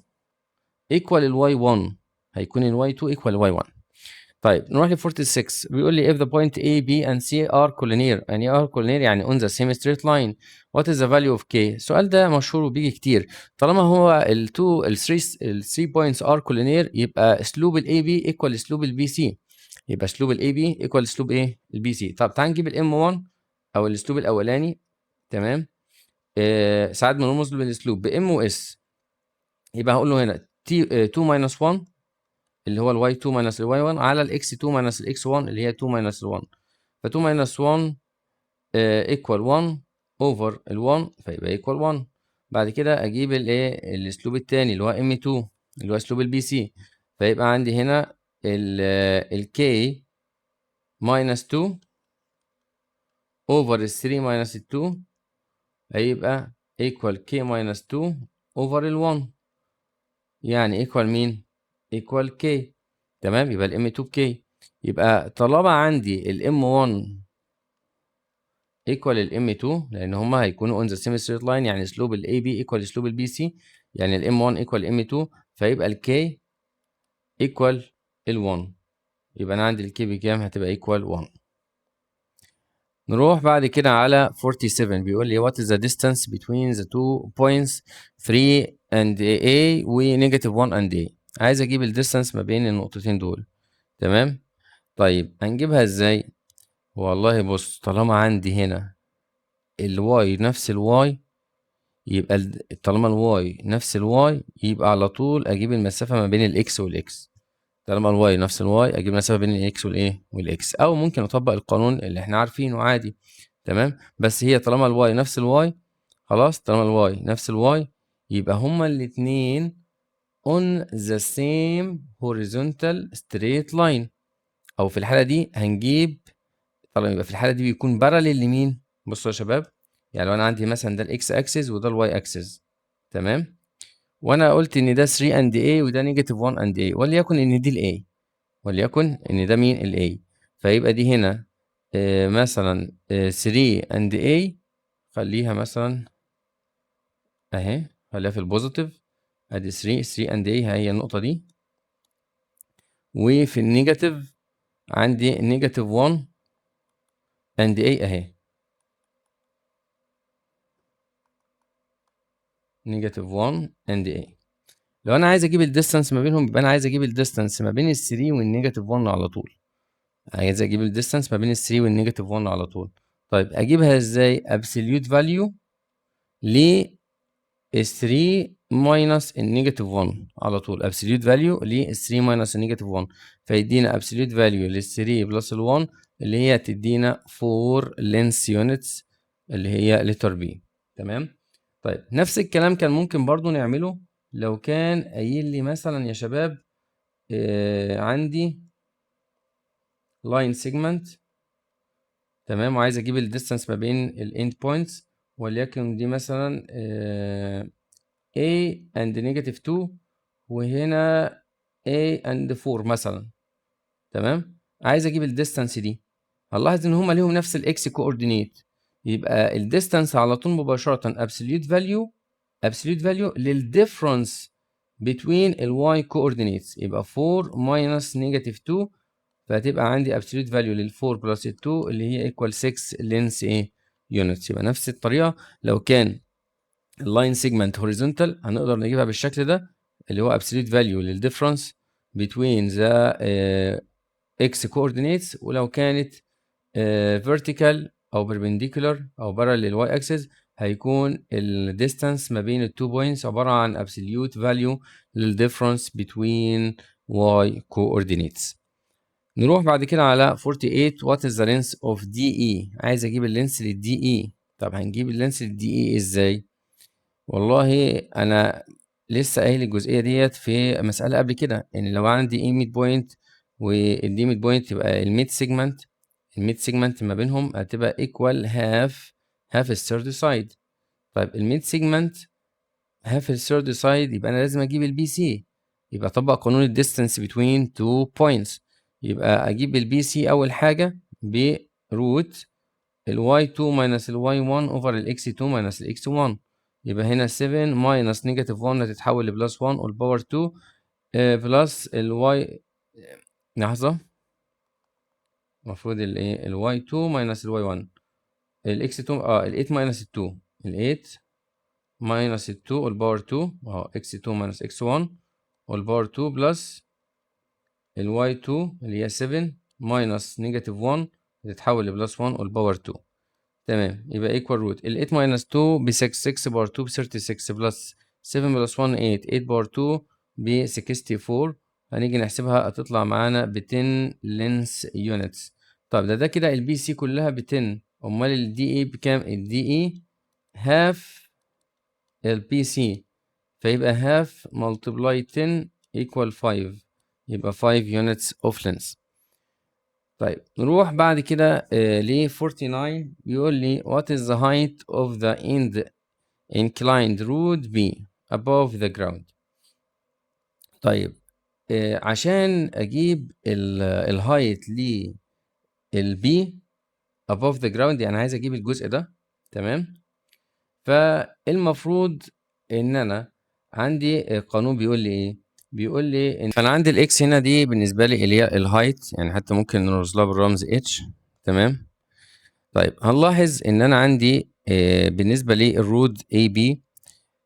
equal ال y1. هيكون ال y2 equal ال y1. طيب نروح ل 46 بيقول لي if the point A, B and C are collinear. يعني are collinear يعني on the same straight line. What is the value of K؟ السؤال ده مشهور وبيجي كتير. طالما هو ال 3 points are collinear يبقى اسلوب ال AB equal اسلوب ال BC. يبقى اسلوب ال AB equal اسلوب ايه؟ ال BC. طب تعال نجيب ال M1 او الاسلوب الاولاني. تمام، ساعات بنرمز له بالاسلوب ب M و S. يبقى هقول له هنا T 2 minus 1 اللي هو ال y2 minus ال y1 على ال x2 minus ال x1 اللي هي 2 minus ال 1. ف 2 minus 1 equal 1 over ال 1 فيبقى equal 1. بعد كده اجيب الايه؟ الاسلوب الثاني اللي هو m2 اللي هو اسلوب البي سي. فيبقى عندي هنا ال k minus 2 over ال 3 minus ال 2 هيبقى equal k minus 2 over ال 1 يعني equal مين؟ equal k. تمام، يبقى ال m2 k. يبقى طالما عندي ال m1 equal ال m2 لان هما هيكونوا on the same straight line يعني اسلوب ال ab equal اسلوب ال bc يعني ال m1 equal m2 فيبقى ال k equal ال 1. يبقى انا عندي ال k بكام؟ هتبقى equal 1. نروح بعد كده على 47 بيقول لي what is the distance between the two points 3 and a و negative 1 and a. عايز اجيب الديستانس ما بين النقطتين دول. تمام، طيب هنجيبها ازاي؟ والله بص، طالما عندي هنا الواي نفس الواي يبقى طالما الواي نفس الواي يبقى على طول اجيب المسافه ما بين الاكس والاكس. طالما الواي نفس الواي اجيب المسافه بين الاكس والايه والاكس، او ممكن اطبق القانون اللي احنا عارفينه عادي. تمام، بس هي طالما الواي نفس الواي خلاص، طالما الواي نفس الواي يبقى هما الاتنين on the same horizontal straight line. او في الحاله دي هنجيب طبعا يبقى في الحاله دي بيكون باراليل لمين؟ بصوا يا شباب، يعني لو انا عندي مثلا ده الاكس اكسس وده الواي اكسس. تمام، وانا قلت ان ده 3 اند اي وده نيجاتيف 1 اند اي، وليكن ان دي الاي، وليكن ان ده مين؟ الاي. فيبقى دي هنا مثلا 3 اند اي، خليها مثلا اهي، خليها في البوزيتيف. ادي 3 اند اي هي النقطه دي. وفي النيجاتيف عندي نيجاتيف 1 اند اي اهي، نيجاتيف 1 اند اي. لو انا عايز اجيب الديستانس ما بينهم يبقى انا عايز اجيب الديستانس ما بين ال 3 والنيجاتيف 1 على طول. عايز اجيب الديستانس ما بين ال 3 والنيجاتيف 1 على طول. طيب اجيبها ازاي؟ absolute value ل 3 minus النيجاتيف 1 على طول. absolute value ل 3 minus النيجاتيف 1 فيدينا absolute value لل 3 بلس ال 1 اللي هي تدينا 4 length units اللي هي letter B. تمام. طيب نفس الكلام كان ممكن برضو نعمله لو كان قايل لي مثلا يا شباب عندي line segment، تمام، وعايز اجيب الديستانس ما بين الاند بوينتس، وليكن دي مثلا A and negative 2 وهنا A and 4 مثلا. تمام. عايز اجيب الديستانس دي، هنلاحظ ان هما ليهم نفس الاكس كوردينيت، يبقى الديستانس على طول مباشرة absolute value للديفرنس between الواي coordinates، يبقى 4 minus negative 2، فهتبقى عندي absolute value لل 4 plus ال 2 اللي هي equal 6 length ايه units. يبقى نفس الطريقة لو كان اللاين سيجمنت هوريزونتال هنقدر نجيبها بالشكل ده اللي هو absolute value للديفرنس between the x coordinates، ولو كانت vertical او perpendicular او parallel للواي اكسس هيكون الديستانس ما بين التو بوينتس عباره عن absolute value للديفرنس between y coordinates. نروح بعد كده على 48. what is the length of DE؟ عايز اجيب اللينس للدي اي. طب هنجيب اللينس للدي اي ازاي؟ والله انا لسه قايل الجزئيه ديت في مساله قبل كده، ان لو عندي اي ميد بوينت والدي ميد بوينت يبقى الميد سيجمنت ما بينهم هتبقى ايكوال هاف الثيرد سايد. طيب الميد سيجمنت هاف الثيرد سايد يبقى انا لازم اجيب البي سي، يبقى اطبق قانون الديستانس بتوين تو بوينتس، يبقى اجيب البي سي اول حاجه بروت الواي 2 ماينس الواي 1 اوفر الاكس 2 ماينس الاكس 1، يبقى هنا 7 ماينس نيجاتيف 1 هتتحول لبلس 1 والباور 2 بلس الواي، لحظه، المفروض الايه الواي 2 ماينس الواي 1 الاكس 2 ال 8 ماينس ال 2 ال 8 ماينس ال 2 والباور 2 اكس 2 ماينس اكس 1 والباور 2 بلس الواي 2 اللي هي 7 ماينس نيجاتيف 1 هتتحول لبلس 1 والباور 2. تمام، يبقى ايكوال روت ال 8 ماينس 2 ب 6، 6 باور 2 ب 36 بلس 7 بلس 1 8، 8 باور 2 ب 64. هنيجي نحسبها هتطلع معانا ب 10 لينس يونتس. طب ده كده البي سي كلها ب 10، امال الدي اي بكام؟ الدي اي هاف البي سي، فيبقى هاف ملتبلاي 10 equal 5، يبقى 5 units of length. طيب نروح بعد كده ل 49. بيقول لي what is the height of the end inclined root B above the ground. طيب عشان اجيب الهايت للبي above the ground يعني عايز اجيب الجزء ده. تمام. فالمفروض ان انا عندي قانون بيقول لي ايه، بيقول لي ان فانا عندي الاكس هنا دي بالنسبه لي اللي هي الهايت، يعني حتى ممكن نرمز لها بالرمز اتش. تمام. طيب هنلاحظ ان انا عندي بالنسبه للرود اي بي،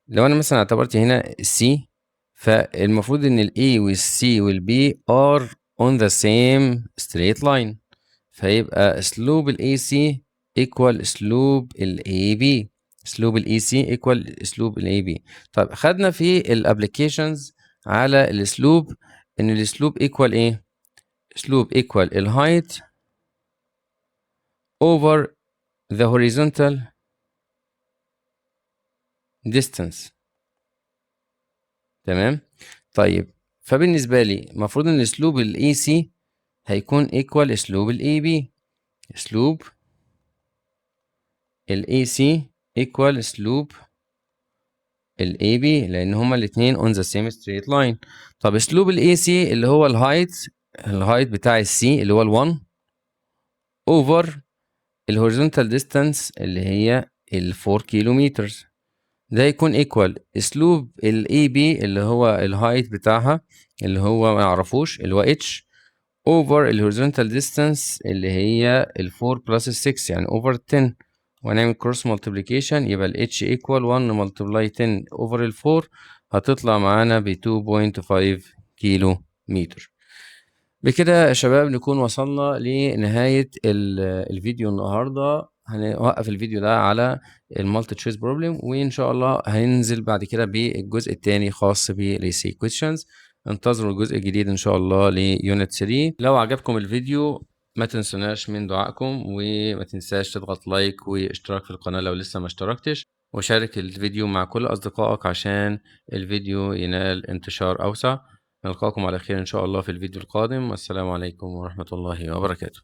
لو انا مثلا اعتبرت هنا سي، فالمفروض ان الاي والسي والبي ار on the same straight line، فيبقى اسلوب الاي سي equal اسلوب الاي بي، اسلوب الاي سي equal اسلوب الاي بي. طيب خدنا في الابليكيشنز على الاسلوب ان الاسلوب equal ايه؟ اسلوب equal الهايت over the horizontal distance. تمام. طيب فبالنسبة لي المفروض ان اسلوب الاي سي هيكون equal اسلوب الاي بي، اسلوب الاي سي equal اسلوب الاي بي، لان هما الاتنين on the same straight line. طب اسلوب الاي سي اللي هو الهايت بتاع السي اللي هو ال1 over الهوريزونتال ديستانس اللي هي ال4 كيلومتر، ده يكون ايكوال اسلوب الاي بي اللي هو الهايت بتاعها اللي هو ما نعرفوش اللي هو اتش اوفر الهوريزونتال ديستانس اللي هي ال4 بلس ال6 يعني اوفر 10، ونعمل كروس مالتيبليكيشن يبقى الاتش ايكوال 1 ملتبلاي 10 اوفر ال4 هتطلع معانا ب 2.5 كيلو متر. بكده يا شباب نكون وصلنا لنهاية الفيديو النهاردة. هنوقف الفيديو ده على المالتي تشويس بروبلم، وإن شاء الله هننزل بعد كده بالجزء التاني خاص بالسي questions. انتظروا الجزء الجديد إن شاء الله ليونت 3. لو عجبكم الفيديو ما تنسوناش من دعائكم، وما تنساش تضغط لايك واشتراك في القناة لو لسه ما اشتركتش، وشارك الفيديو مع كل أصدقائك عشان الفيديو ينال انتشار أوسع. نلقاكم على خير إن شاء الله في الفيديو القادم، والسلام عليكم ورحمة الله وبركاته.